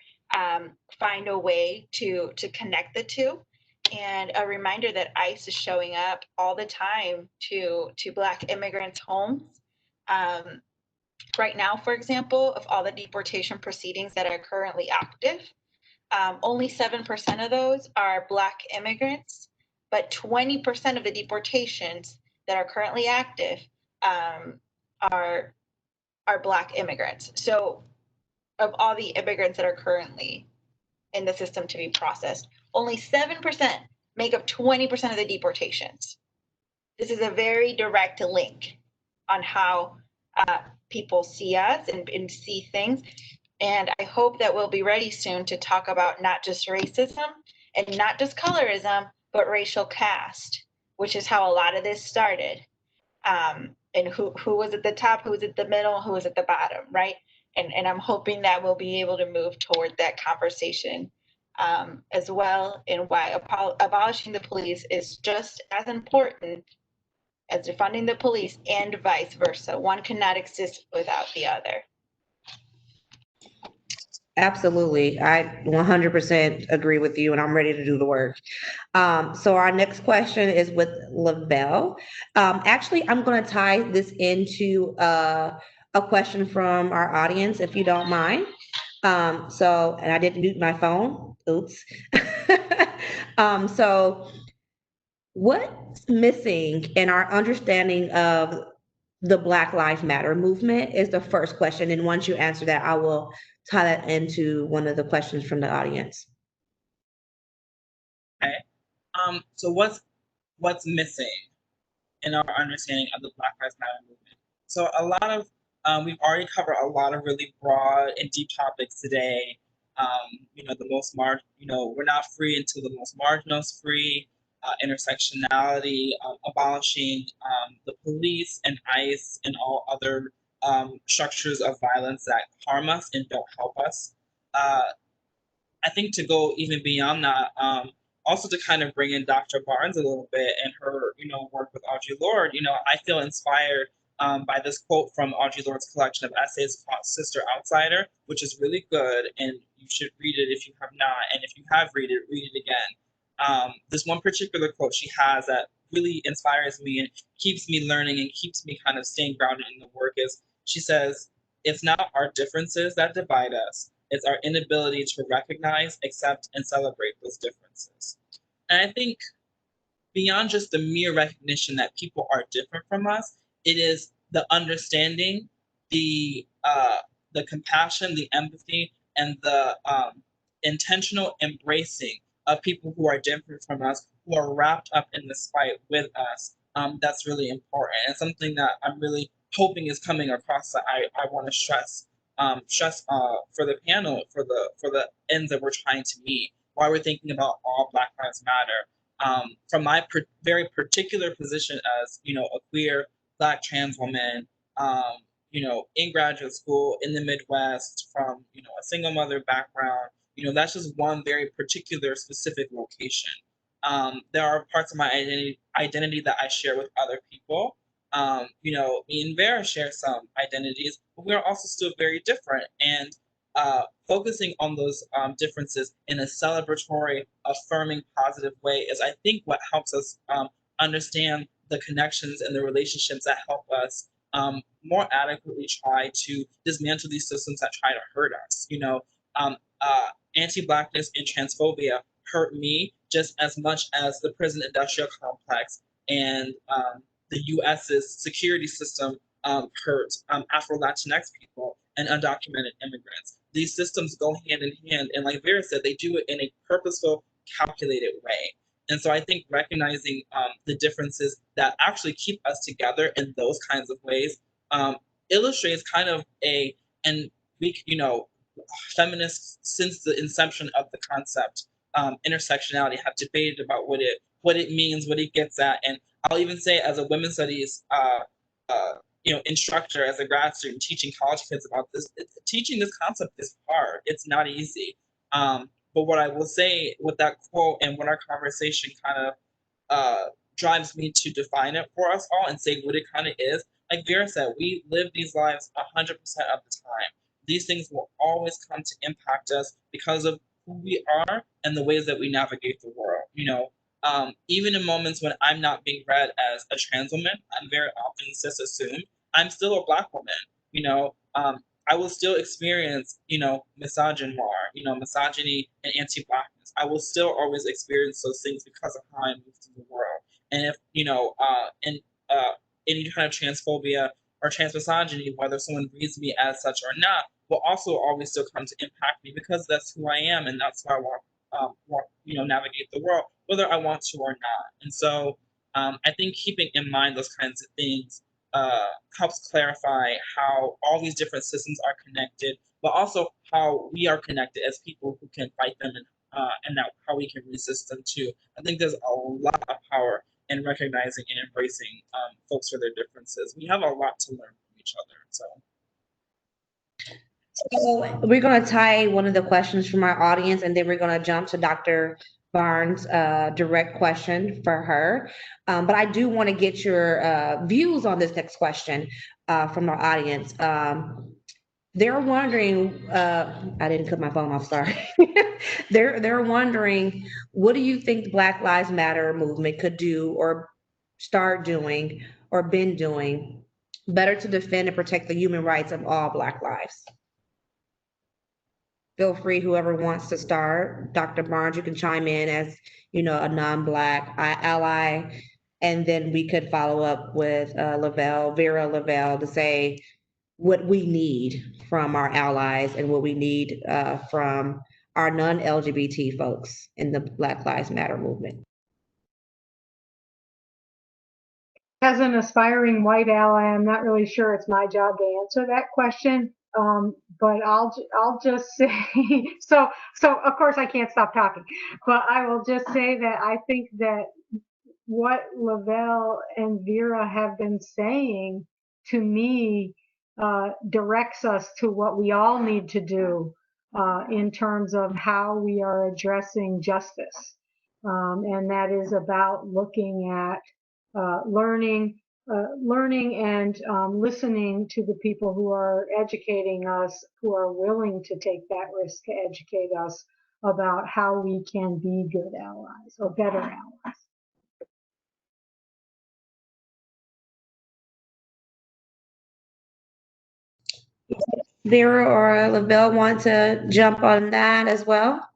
find a way to connect the two. And a reminder that ICE is showing up all the time to Black immigrants' homes. Right now, for example, of all the deportation proceedings that are currently active, only 7% of those are Black immigrants, but 20% of the deportations that are currently active are Black immigrants. So of all the immigrants that are currently in the system to be processed, only 7% make up 20% of the deportations. This is a very direct link on how people see us and see things. And I hope that we'll be ready soon to talk about not just racism and not just colorism, but racial caste, which is how a lot of this started. And who was at the top, who was at the middle, who was at the bottom, right? And I'm hoping that we'll be able to move toward that conversation as well, and why abolishing the police is just as important as defunding the police, and vice versa. One cannot exist without the other. Absolutely. I 100% agree with you, and I'm ready to do the work. So our next question is with Lavelle. Actually, I'm going to tie this into a question from our audience, if you don't mind. And I didn't mute my phone. Oops. So what's missing in our understanding of the Black Lives Matter movement is the first question. And once you answer that, I will tie that into one of the questions from the audience. Okay. So what's missing in our understanding of the Black Lives Matter movement? So a lot of we've already covered a lot of really broad and deep topics today. The most we're not free until the most marginal is free. Intersectionality, abolishing the police and ICE and all other structures of violence that harm us and don't help us. I think to go even beyond that, also to kind of bring in Dr. Barnes a little bit and her, work with Audre Lorde, I feel inspired by this quote from Audre Lorde's collection of essays called Sister Outsider, which is really good, and you should read it if you have not, and if you have read it again. This one particular quote she has that really inspires me and keeps me learning and keeps me kind of staying grounded in the work is, she says, "It's not our differences that divide us. It's our inability to recognize, accept, and celebrate those differences." And I think beyond just the mere recognition that people are different from us, it is the understanding, the compassion, the empathy, and the intentional embracing of people who are different from us, who are wrapped up in this fight with us. That's really important, and something that I'm really hoping is coming across that I want to stress for the panel, for the ends that we're trying to meet, why we're thinking about all Black Lives Matter. From my very particular position as, you know, a queer Black trans woman, you know, in graduate school in the Midwest, from, you know, a single mother background, you know, that's just one very particular specific location. There are parts of my identity that I share with other people. You know, me and Vera share some identities, but we're also still very different. And focusing on those differences in a celebratory, affirming, positive way is, I think, what helps us understand the connections and the relationships that help us more adequately try to dismantle these systems that try to hurt us. You know, anti-Blackness and transphobia hurt me just as much as the prison industrial complex and the US's security system hurt Afro-Latinx people and undocumented immigrants. These systems go hand in hand, and like Vera said, they do it in a purposeful, calculated way. And so I think recognizing the differences that actually keep us together in those kinds of ways illustrates kind of and we, you know, feminists since the inception of the concept intersectionality have debated about what it means, what it gets at, and I'll even say as a women's studies you know, instructor, as a grad student teaching college kids about this, teaching this concept is hard. It's not easy. But what I will say with that quote and what our conversation kind of drives me to define it for us all and say what it kind of is, like Vera said, we live these lives 100% of the time. These things will always come to impact us because of who we are and the ways that we navigate the world. You know, even in moments when I'm not being read as a trans woman, I'm very often cis assumed. I'm still a Black woman. You know, I will still experience, you know, misogyny, you know, misogyny and anti-Blackness. I will still always experience those things because of how I move through the world. And if, you know, any kind of transphobia or transmisogyny, whether someone reads me as such or not, will also always still come to impact me because that's who I am and that's how I walk, you know, navigate the world, whether I want to or not. And so I think keeping in mind those kinds of things helps clarify how all these different systems are connected, but also how we are connected as people who can fight them and how we can resist them too. I think there's a lot of power in recognizing and embracing folks for their differences. We have a lot to learn from each other. So we're going to tie one of the questions from our audience, and then we're going to jump to Dr. Barnes' direct question for her. But I do want to get your views on this next question from our audience. They're wondering, I didn't cut my phone off, sorry. They're wondering, what do you think the Black Lives Matter movement could do or start doing or been doing better to defend and protect the human rights of all Black lives? Feel free, whoever wants to start. Dr. Barnes, you can chime in as, you know, a non-Black ally, and then we could follow up with Vera Lavelle, to say what we need from our allies and what we need from our non-LGBT folks in the Black Lives Matter movement. As an aspiring white ally, I'm not really sure it's my job to answer that question. But I'll just say, so of course I can't stop talking, but I will just say that I think that what Lavelle and Vera have been saying to me directs us to what we all need to do in terms of how we are addressing justice. And that is about looking at learning and listening to the people who are educating us, who are willing to take that risk to educate us about how we can be good allies or better allies. Vera or Lavelle want to jump on that as well?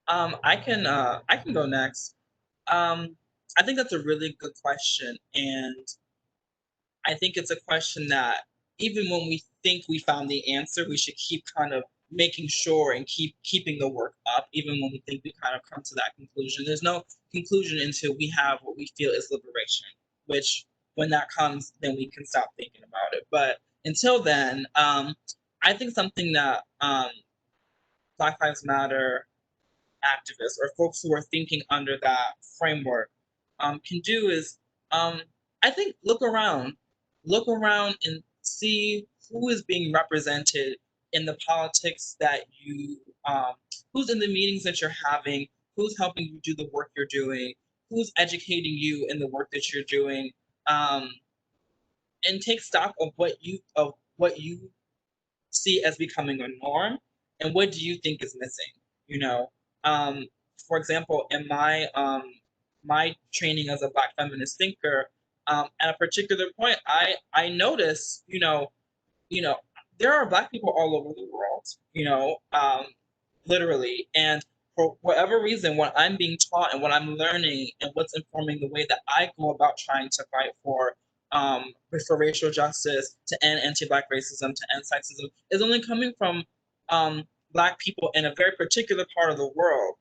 I can go next. I think that's a really good question, and I think it's a question that even when we think we found the answer, we should keep kind of making sure and keeping the work up, even when we think we kind of come to that conclusion. There's no conclusion until we have what we feel is liberation, which when that comes, then we can stop thinking about it. But until then, I think something that Black Lives Matter activists or folks who are thinking under that framework can do is, I think, look around and see who is being represented in the politics that you, who's in the meetings that you're having, who's helping you do the work you're doing, who's educating you in the work that you're doing, um, and take stock of what you see as becoming a norm, and what do you think is missing, you know. um, for example, in my training as a Black feminist thinker, at a particular point, I notice, you know, there are Black people all over the world, literally. And for whatever reason, what I'm being taught and what I'm learning and what's informing the way that I go about trying to fight for racial justice, to end anti-Black racism, to end sexism, is only coming from Black people in a very particular part of the world.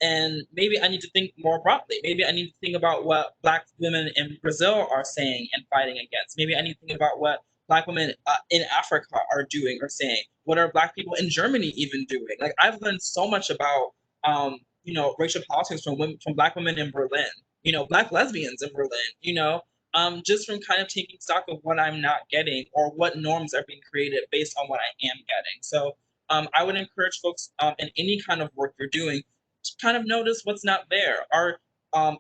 And maybe I need to think more broadly. Maybe I need to think about what Black women in Brazil are saying and fighting against. Maybe I need to think about what Black women in Africa are doing or saying. What are Black people in Germany even doing? Like, I've learned so much about racial politics from women, from Black women in Berlin. Black lesbians in Berlin. Just from kind of taking stock of what I'm not getting or what norms are being created based on what I am getting. So I would encourage folks in any kind of work you're doing to kind of notice what's not there.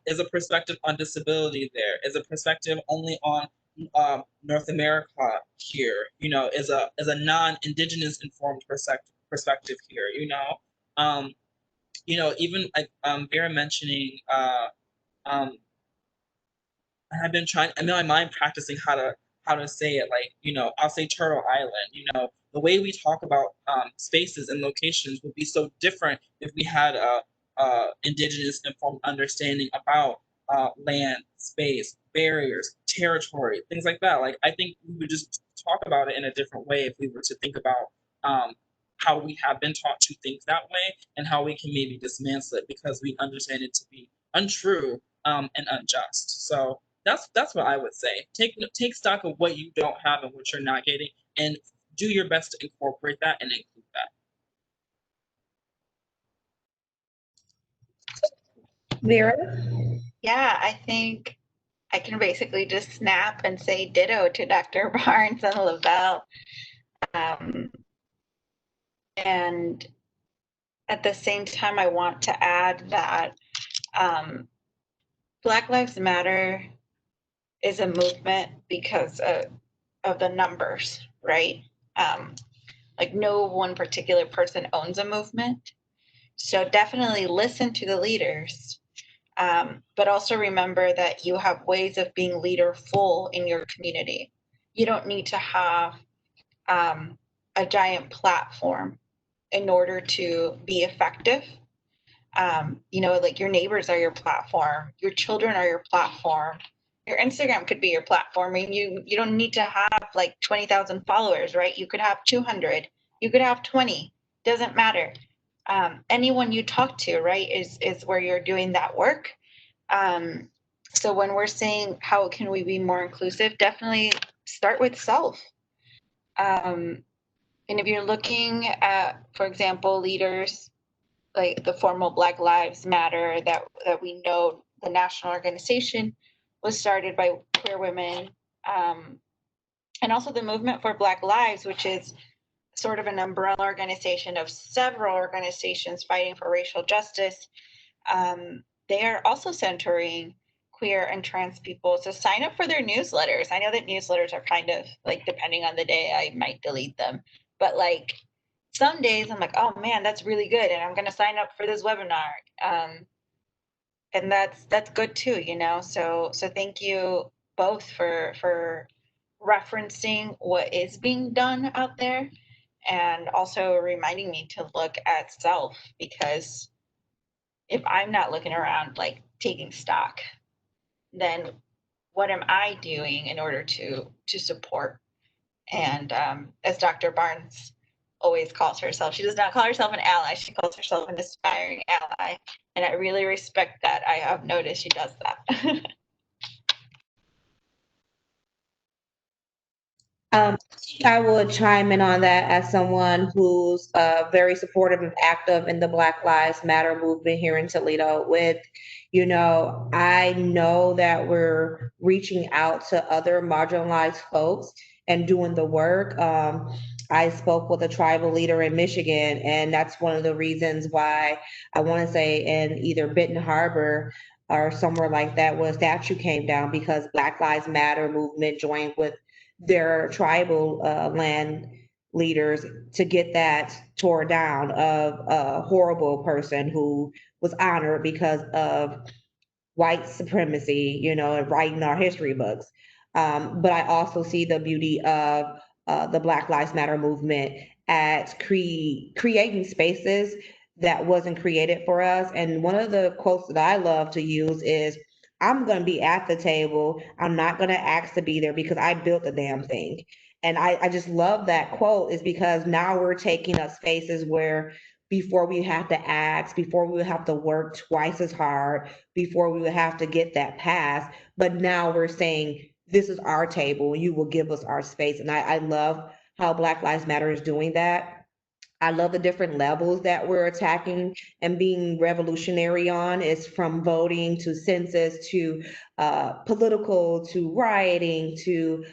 Is a perspective on disability there? Is a perspective only on North America here? Is a non-indigenous informed perspective here? Even like Vera mentioning, I've been trying in my mind practicing how to say it. Like, I'll say Turtle Island. The way we talk about spaces and locations would be so different if we had a indigenous informed understanding about land, space, barriers, territory, things like that. Like, I think we would just talk about it in a different way if we were to think about how we have been taught to think that way, and how we can maybe dismantle it because we understand it to be untrue and unjust. So that's what I would say. Take stock of what you don't have and what you're not getting, and do your best to incorporate that and include that. Vera? Yeah, I think I can basically just snap and say ditto to Dr. Barnes and Lavelle. And at the same time, I want to add that Black Lives Matter is a movement because of the numbers, right? Like, no one particular person owns a movement. So definitely listen to the leaders, but also remember that you have ways of being leaderful in your community. You don't need to have a giant platform in order to be effective. Like, your neighbors are your platform, your children are your platform, your Instagram could be your platform. I mean, you don't need to have like 20,000 followers, right? You could have 200, you could have 20, doesn't matter. Anyone you talk to, right, is where you're doing that work. So when we're saying how can we be more inclusive, definitely start with self. And if you're looking at, for example, leaders like the formal Black Lives Matter that we know, the national organization was started by queer women, and also the Movement for Black Lives, which is sort of an umbrella organization of several organizations fighting for racial justice. They are also centering queer and trans people. So sign up for their newsletters. I know that newsletters are kind of like, depending on the day, I might delete them, but like, some days I'm like, oh man, that's really good, and I'm going to sign up for this webinar. And that's good too, So thank you both for referencing what is being done out there, and also reminding me to look at self, because if I'm not looking around, like, taking stock, then what am I doing in order to support? And as Dr. Barnes always calls herself, she does not call herself an ally, she calls herself an aspiring ally. And I really respect that. I have noticed she does that. I think I would chime in on that as someone who's very supportive and active in the Black Lives Matter movement here in Toledo. I know that we're reaching out to other marginalized folks and doing the work. I spoke with a tribal leader in Michigan, and that's one of the reasons why I want to say in either Benton Harbor or somewhere like that, where a statue came down because Black Lives Matter movement joined with their tribal land leaders to get that tore down of a horrible person who was honored because of white supremacy, and writing our history books. But I also see the beauty of the Black Lives Matter movement at creating spaces that wasn't created for us. And one of the quotes that I love to use is, I'm going to be at the table. I'm not going to ask to be there because I built the damn thing. And I just love that quote, is because now we're taking up spaces where before we have to ask, before we would have to work twice as hard, before we would have to get that pass. But now we're saying, this is our table, you will give us our space. And I love how Black Lives Matter is doing that. I love the different levels that we're attacking and being revolutionary on. It's from voting to census to political to rioting to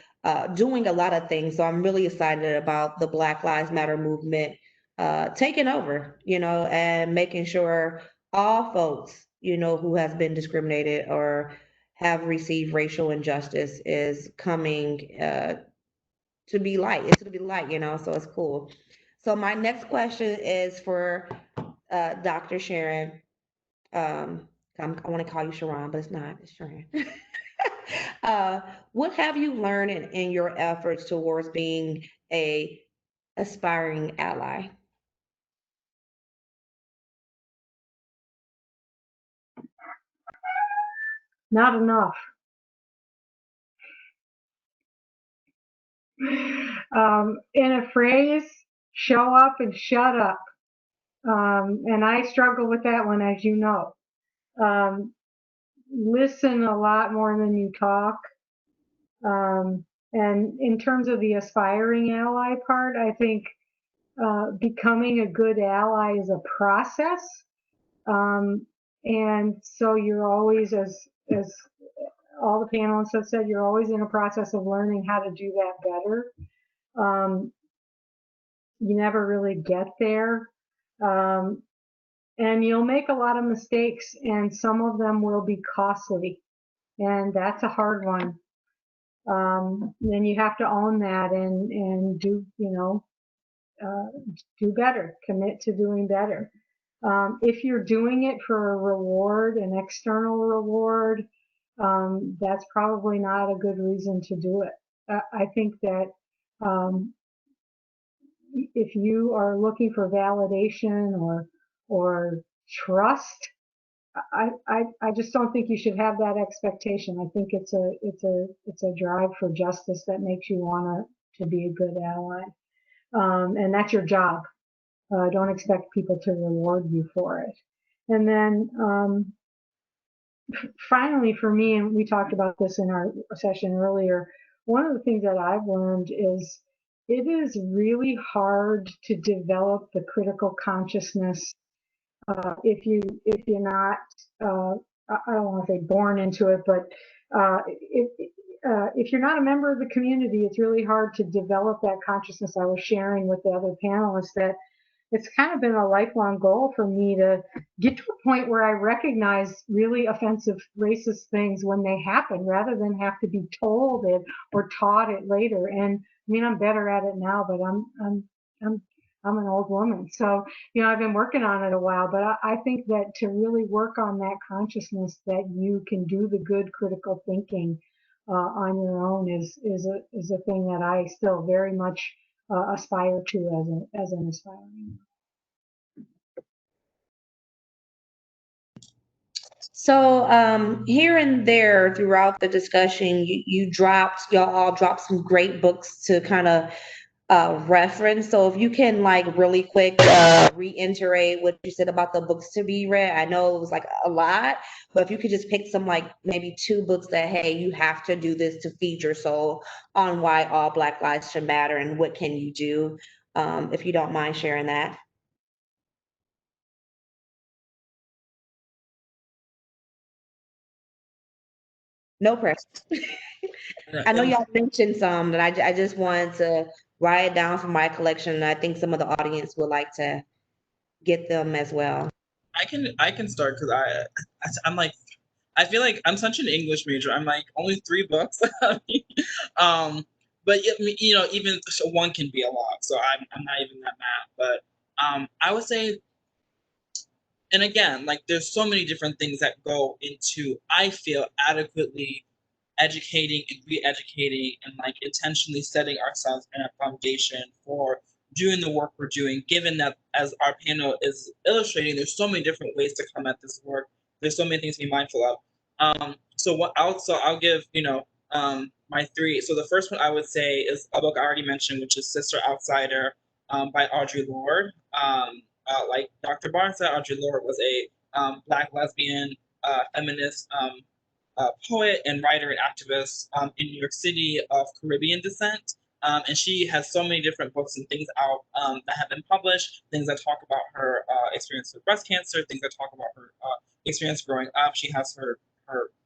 doing a lot of things. So I'm really excited about the Black Lives Matter movement taking over, and making sure all folks, who has been discriminated or have received racial injustice is coming to be light. It's to be light, so it's cool. So my next question is for Dr. Sharon. I want to call you Sharon, but it's not. It's Sharon. What have you learned in your efforts towards being a aspiring ally? Not enough. In a phrase, show up and shut up. And I struggle with that one, as you know. Listen a lot more than you talk. And in terms of the aspiring ally part, I think becoming a good ally is a process. And so you're always, as all the panelists have said, you're always in a process of learning how to do that better. You never really get there. And you'll make a lot of mistakes, and some of them will be costly. And that's a hard one. Then you have to own that and do, do better, commit to doing better. If you're doing it for a reward, an external reward, that's probably not a good reason to do it. I think that if you are looking for validation or trust, I just don't think you should have that expectation. I think it's a drive for justice that makes you want to be a good ally, and that's your job. Don't expect people to reward you for it. And then finally, for me, and we talked about this in our session earlier, one of the things that I've learned is it is really hard to develop the critical consciousness if you're not I don't want to say born into it, but if you're not a member of the community, it's really hard to develop that consciousness. I was sharing with the other panelists that it's kind of been a lifelong goal for me to get to a point where I recognize really offensive racist things when they happen rather than have to be told it or taught it later. And I mean, I'm better at it now, but I'm an old woman. So, I've been working on it a while, but I think that to really work on that consciousness that you can do the good critical thinking on your own is a thing that I still very much aspire to as an aspiring. So here and there throughout the discussion, y'all all dropped some great books to kind of reference. So if you can like really quick reiterate what you said about the books to be read. I know it was like a lot, but if you could just pick some like maybe 2 books that, hey, you have to do this to feed your soul on why all Black lives should matter and what can you do, if you don't mind sharing that. No pressure. I know y'all mentioned some that I just wanted to write it down for my collection. And I think some of the audience would like to get them as well. I can start because I'm like, I feel like I'm such an English major. I'm like only 3 books. But you know, even so one can be a lot. So I'm not even that mad. But I would say, and again, like there's so many different things that go into, I feel, adequately educating and re-educating and like intentionally setting ourselves in a foundation for doing the work we're doing, given that, as our panel is illustrating, there's so many different ways to come at this work. There's so many things to be mindful of. I'll give, my 3. So the first one I would say is a book I already mentioned, which is Sister Outsider, by Audre Lorde. Like Dr. Barnes said, Audre Lorde was a Black lesbian feminist poet and writer and activist in New York City of Caribbean descent. And she has so many different books and things out that have been published, things that talk about her experience with breast cancer, things that talk about her experience growing up. She has her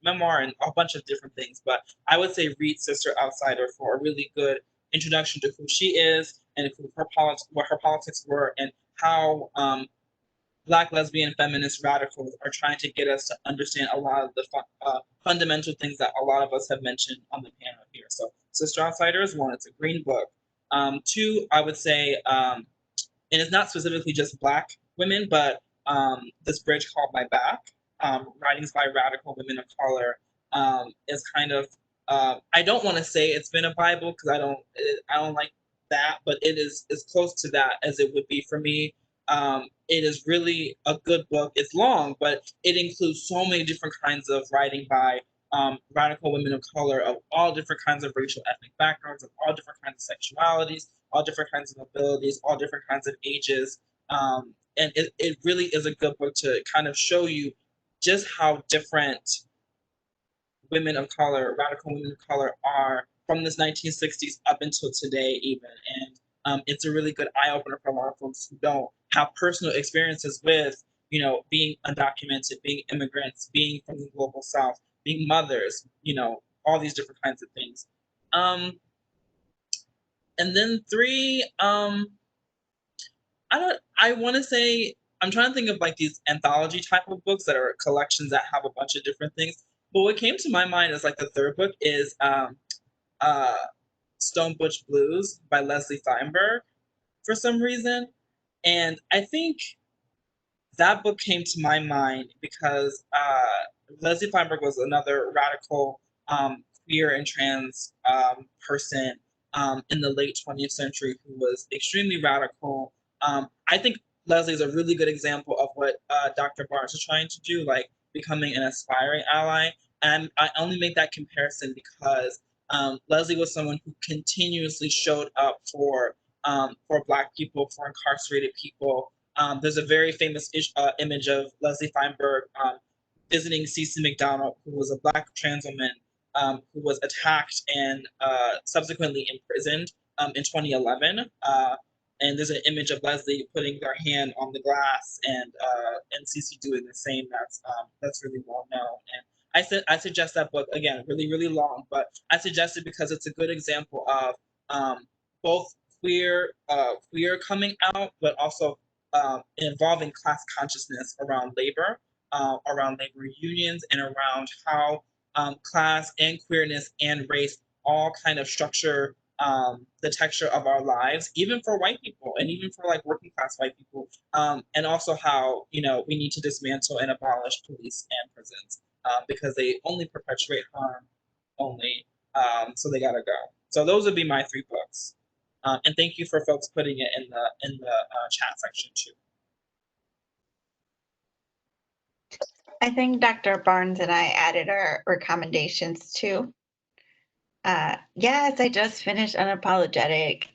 memoir and a bunch of different things. But I would say read Sister Outsider for a really good introduction to who she is and who what her politics were, and how Black lesbian feminist radicals are trying to get us to understand a lot of the fundamental things that a lot of us have mentioned on the panel here. So Sister Outsider is 1. It's a green book. 2, I would say, and it's not specifically just Black women, but This Bridge Called My Back, writings by radical women of color, is kind of, I don't want to say it's been a Bible because I don't like that, but it is as close to that as it would be for me. It is really a good book. It's long, but it includes so many different kinds of writing by radical women of color of all different kinds of racial ethnic backgrounds, of all different kinds of sexualities, all different kinds of abilities, all different kinds of ages. And it really is a good book to kind of show you just how different women of color, radical women of color, are from this 1960s up until today, even. And it's a really good eye opener for a lot of folks who don't have personal experiences with, being undocumented, being immigrants, being from the global South, being mothers, all these different kinds of things. And then 3, I want to say, I'm trying to think of like these anthology type of books that are collections that have a bunch of different things. But what came to my mind is like the 3rd book is Stone Butch Blues by Leslie Feinberg for some reason. And I think that book came to my mind because Leslie Feinberg was another radical queer and trans person in the late 20th century who was extremely radical. I think Leslie is a really good example of what Dr. Barnes is trying to do, like becoming an aspiring ally. And I only make that comparison because Leslie was someone who continuously showed up for Black people, for incarcerated people. There's a very famous image of Leslie Feinberg visiting Cece McDonald, who was a Black trans woman who was attacked and subsequently imprisoned in 2011. And there's an image of Leslie putting her hand on the glass and Cece doing the same. That's really well known. And I suggest that book, again, really, really long, but I suggest it because it's a good example of both queer coming out, but also involving class consciousness around labor unions, and around how class and queerness and race all kind of structure the texture of our lives, even for white people and even for like working class white people, and also how we need to dismantle and abolish police and prisons because they only perpetuate harm only, so they gotta go. So those would be my 3 books. And thank you for folks putting it in the chat section too. I think Dr. Barnes and I added our recommendations too. Yes, I just finished Unapologetic.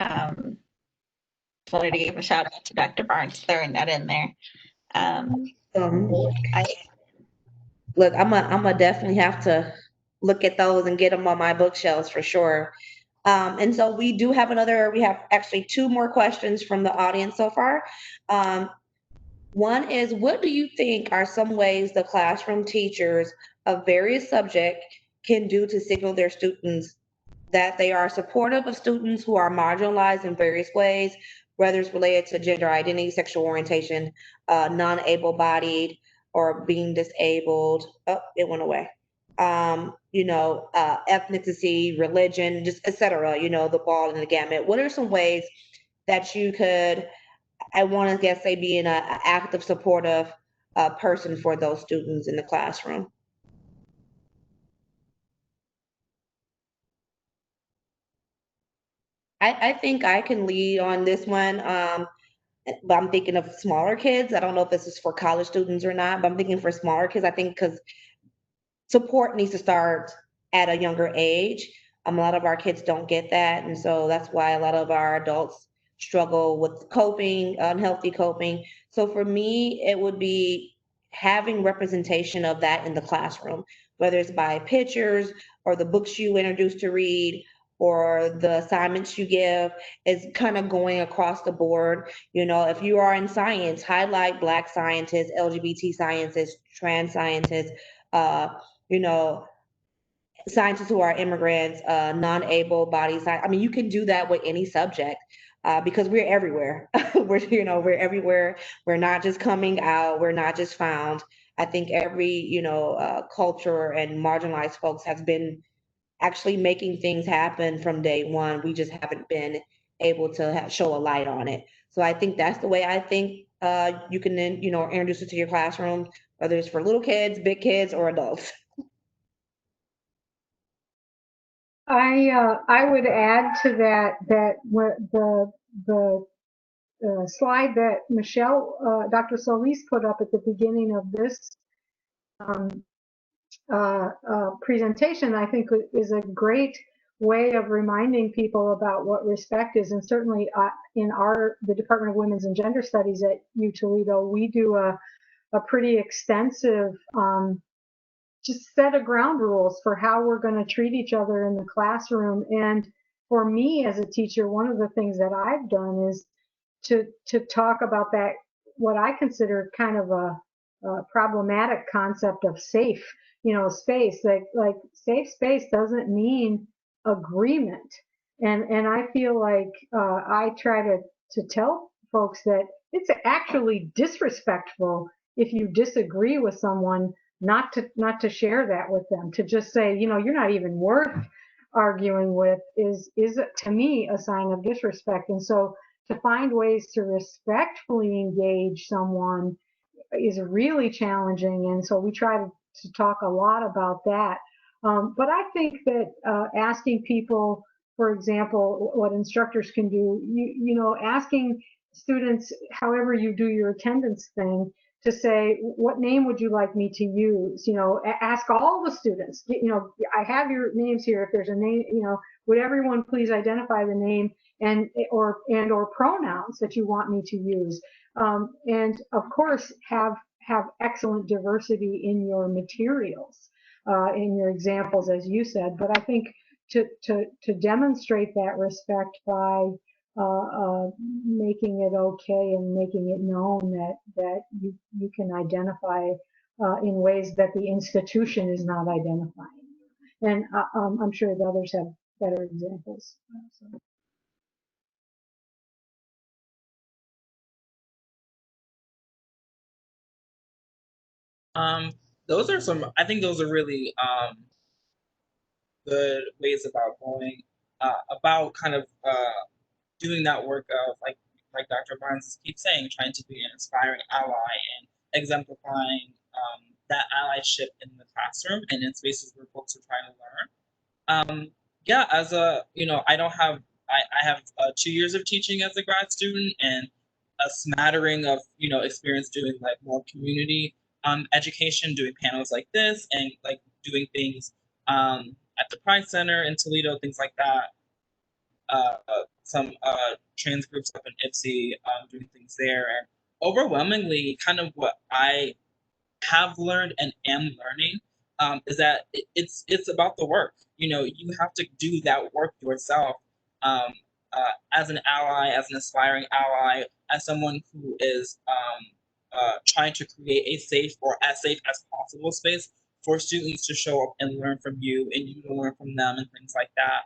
Just wanted to give a shout out to Dr. Barnes throwing that in there. I Look, I'm a definitely have to look at those and get them on my bookshelves for sure. And so we have actually two more questions from the audience so far. Um, One is, what do you think are some ways the classroom teachers of various subjects can do to signal their students that they are supportive of students who are marginalized in various ways, whether it's related to gender identity, sexual orientation, non-able-bodied, or being disabled? Oh, it went away. Ethnicity, religion, just et cetera, the ball and the gamut. What are some ways that you could, I want to guess, say, being an active, supportive person for those students in the classroom? I think I can lead on this one, but I'm thinking of smaller kids. I don't know if this is for college students or not, but I'm thinking for smaller kids. I think because support needs to start at a younger age. A lot of our kids don't get that, and so that's why a lot of our adults struggle with coping, unhealthy coping. So for me, it would be having representation of that in the classroom, whether it's by pictures or the books you introduce to read or the assignments you give, is kind of going across the board. If you are in science, highlight Black scientists, LGBT scientists, trans scientists, uh, you know, scientists who are immigrants, non-able body science. I mean, you can do that with any subject, because we're everywhere. We're everywhere. We're not just coming out. We're not just found. I think every, culture and marginalized folks has been actually making things happen from day one. We just haven't been able to show a light on it. So I think that's the way I think you can then, introduce it to your classroom, whether it's for little kids, big kids, or adults. I would add to that the slide that Dr. Solis put up at the beginning of this um, presentation, I think is a great way of reminding people about what respect is. And certainly in the Department of Women's and Gender Studies at U Toledo, we do a pretty extensive just set of ground rules for how we're going to treat each other in the classroom. And for me as a teacher, one of the things that I've done is to talk about that, what I consider kind of a problematic concept of safe, space. Like safe space doesn't mean agreement. And I feel like I try to tell folks that it's actually disrespectful if you disagree with someone not to share that with them, to just say, you're not even worth arguing with, is to me a sign of disrespect. And so to find ways to respectfully engage someone is really challenging. And so we try to talk a lot about that. But I think that asking people, for example, what instructors can do, asking students, however you do your attendance thing, to say, what name would you like me to use? Ask all the students, I have your names here. If there's a name, would everyone please identify the name or pronouns that you want me to use? And of course, have excellent diversity in your materials, in your examples, as you said. But I think to demonstrate that respect by making it okay and making it known that you can identify in ways that the institution is not identifying. And I'm sure the others have better examples. So. Those are some. I think those are really good ways about kind of doing that work of like Dr. Barnes keeps saying, trying to be an inspiring ally and exemplifying that allyship in the classroom and in spaces where folks are trying to learn. Yeah, as I don't have I have 2 years of teaching as a grad student and a smattering of experience doing like more community education, doing panels like this, and like doing things at the Pride Center in Toledo, things like that. some trans groups up in Ipsy, doing things there. And overwhelmingly, kind of what I have learned and am learning is that it's about the work. You have to do that work yourself, um, as an ally, as an aspiring ally, as someone who is trying to create a safe or as safe as possible space for students to show up and learn from you, and you to learn from them, and things like that.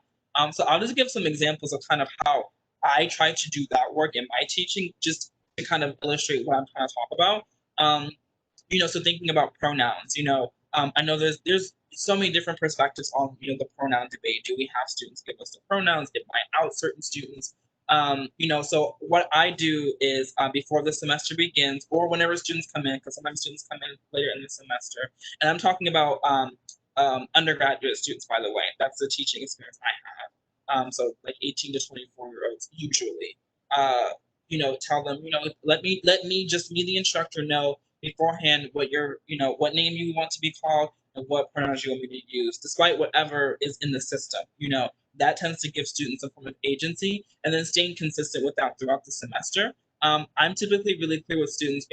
So I'll just give some examples of kind of how I try to do that work in my teaching, just to kind of illustrate what I'm trying to talk about. So thinking about pronouns, I know there's so many different perspectives on, the pronoun debate. Do we have students give us the pronouns? It might out certain students. So what I do is before the semester begins, or whenever students come in, because sometimes students come in later in the semester, and I'm talking about undergraduate students, by the way. That's the teaching experience I have. So like 18 to 24-year-olds usually. Tell them, let me just be the instructor know beforehand what name you want to be called and what pronouns you want me to use, despite whatever is in the system. That tends to give students a form of agency, and then staying consistent with that throughout the semester. I'm typically really clear with students,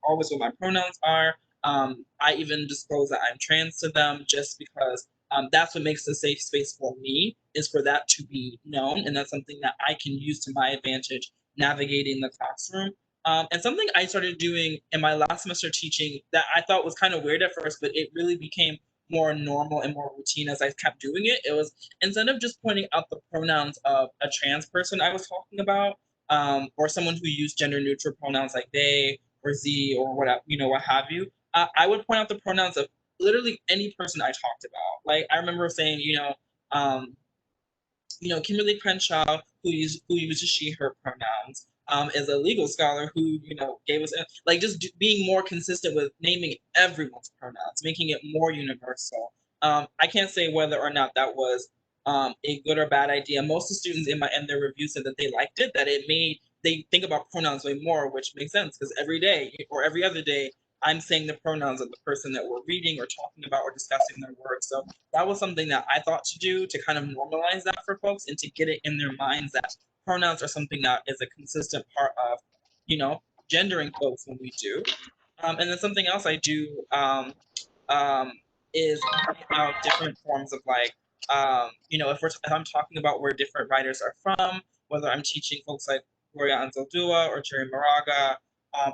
always what my pronouns are. I even disclose that I'm trans to them, just because that's what makes a safe space for me, is for that to be known, and that's something that I can use to my advantage navigating the classroom. And something I started doing in my last semester teaching that I thought was kind of weird at first, but it really became more normal and more routine as I kept doing it. It was, instead of just pointing out the pronouns of a trans person I was talking about, or someone who used gender neutral pronouns like they or Z or what have you, I would point out the pronouns of literally any person I talked about. Like I remember saying, um, Kimberly Crenshaw, who uses she/her pronouns, is a legal scholar who, gave us like just being more consistent with naming everyone's pronouns, making it more universal. I can't say whether or not that was a good or bad idea. Most of the students in their review said that they liked it, that it made they think about pronouns way more, which makes sense because every day or every other day I'm saying the pronouns of the person that we're reading or talking about or discussing their work. So that was something that I thought to do to kind of normalize that for folks and to get it in their minds that pronouns are something that is a consistent part of, gendering folks when we do. And then something else I do um, is point out different forms of if I'm talking about where different writers are from, whether I'm teaching folks like Gloria Anzaldúa or Jerry Moraga,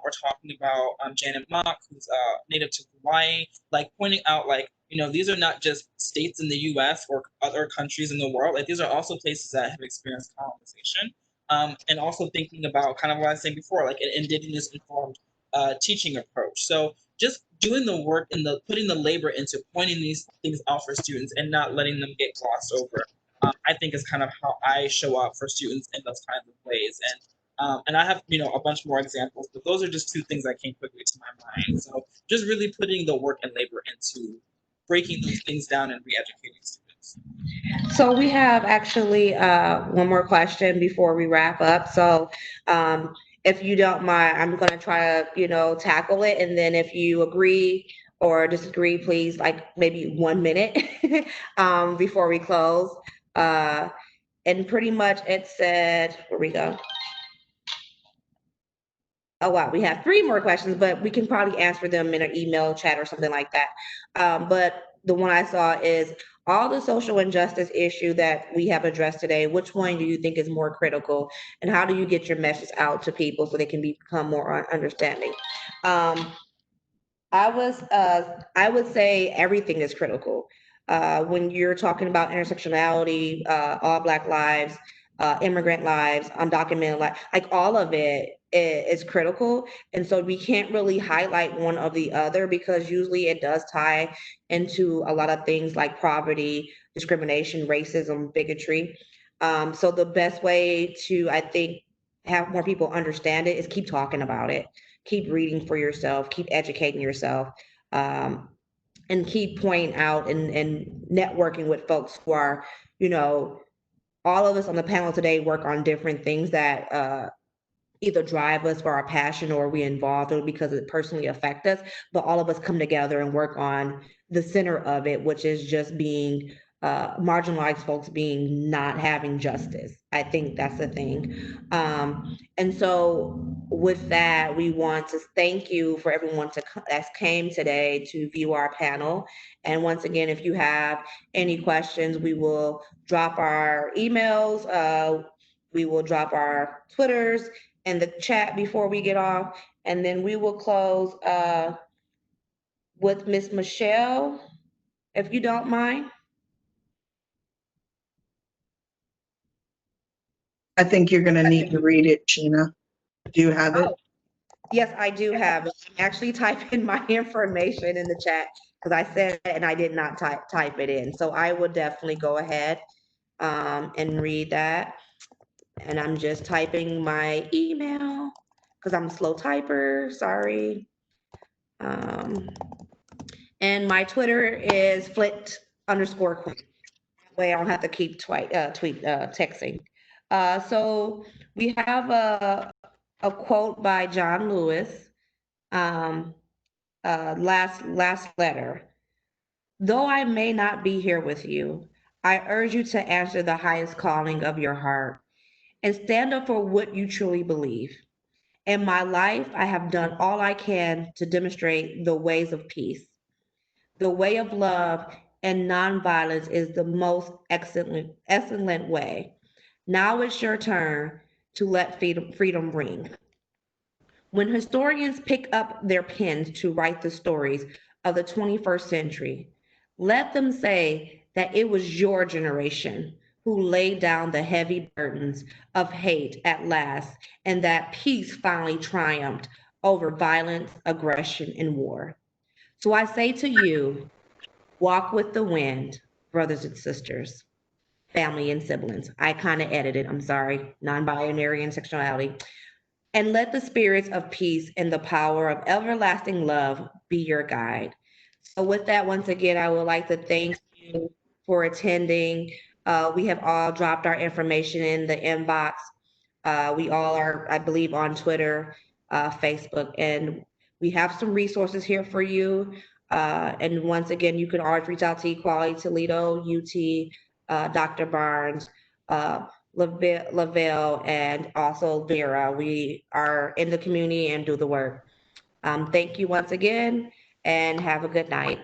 or talking about Janet Mock, who's native to Hawaii, like pointing out these are not just states in the U.S. or other countries in the world. Like these are also places that have experienced colonization, and also thinking about kind of what I was saying before, like an indigenous informed teaching approach. So just doing the work and putting the labor into pointing these things out for students and not letting them get glossed over, I think is kind of how I show up for students in those kinds of ways. And I have a bunch more examples, but those are just two things that came quickly to my mind. So just really putting the work and labor into breaking those things down and re-educating students. So we have actually one more question before we wrap up. So if you don't mind, I'm going to try to, tackle it. And then if you agree or disagree, please, like maybe 1 minute before we close. And pretty much it said, where we go? Oh, wow, we have 3 more questions, but we can probably answer them in an email chat or something like that. But the one I saw is, all the social injustice issue that we have addressed today, which one do you think is more critical? And how do you get your message out to people so they can become more understanding? I would say everything is critical. When you're talking about intersectionality, all Black lives, immigrant lives, undocumented life, like all of it is critical. And so we can't really highlight one of the other because usually it does tie into a lot of things like poverty, discrimination, racism, bigotry. So the best way to, I think, have more people understand it is keep talking about it, keep reading for yourself, keep educating yourself, and keep pointing out and networking with folks who are, all of us on the panel today work on different things that either drive us for our passion or we involved or because it personally affect us, but all of us come together and work on the center of it, which is just being marginalized folks being not having justice. I think that's the thing. And so with that, we want to thank you for everyone that came today to view our panel. And once again, if you have any questions, we will drop our emails, we will drop our Twitters in the chat before we get off. And then we will close with Miss Michelle, if you don't mind. I think you're gonna need to read it, Sheena. Do you have it? Oh, yes, I do have it. I'm actually typing my information in the chat because I said it and I did not type it in. So I will definitely go ahead and read that. And I'm just typing my email because I'm a slow typer. Sorry. And my Twitter is flit_queen. That way I don't have to keep texting. So we have a quote by John Lewis. Last letter. Though I may not be here with you, I urge you to answer the highest calling of your heart and stand up for what you truly believe. In my life, I have done all I can to demonstrate the ways of peace. The way of love and nonviolence is the most excellent way. Now it's your turn to let freedom ring. When historians pick up their pens to write the stories of the 21st century, let them say that it was your generation who laid down the heavy burdens of hate at last, and that peace finally triumphed over violence, aggression, and war. So I say to you, walk with the wind, brothers and sisters, family and siblings. I kind of edited, I'm sorry, non-binary and sexuality. And let the spirits of peace and the power of everlasting love be your guide. So, with that, once again, I would like to thank you for attending. We have all dropped our information in the inbox. We all are, I believe, on Twitter, Facebook, and we have some resources here for you. And once again, you can always reach out to Equality Toledo, UT, Dr. Barnes, Lavelle, and also Vera. We are in the community and do the work. Thank you once again, and have a good night.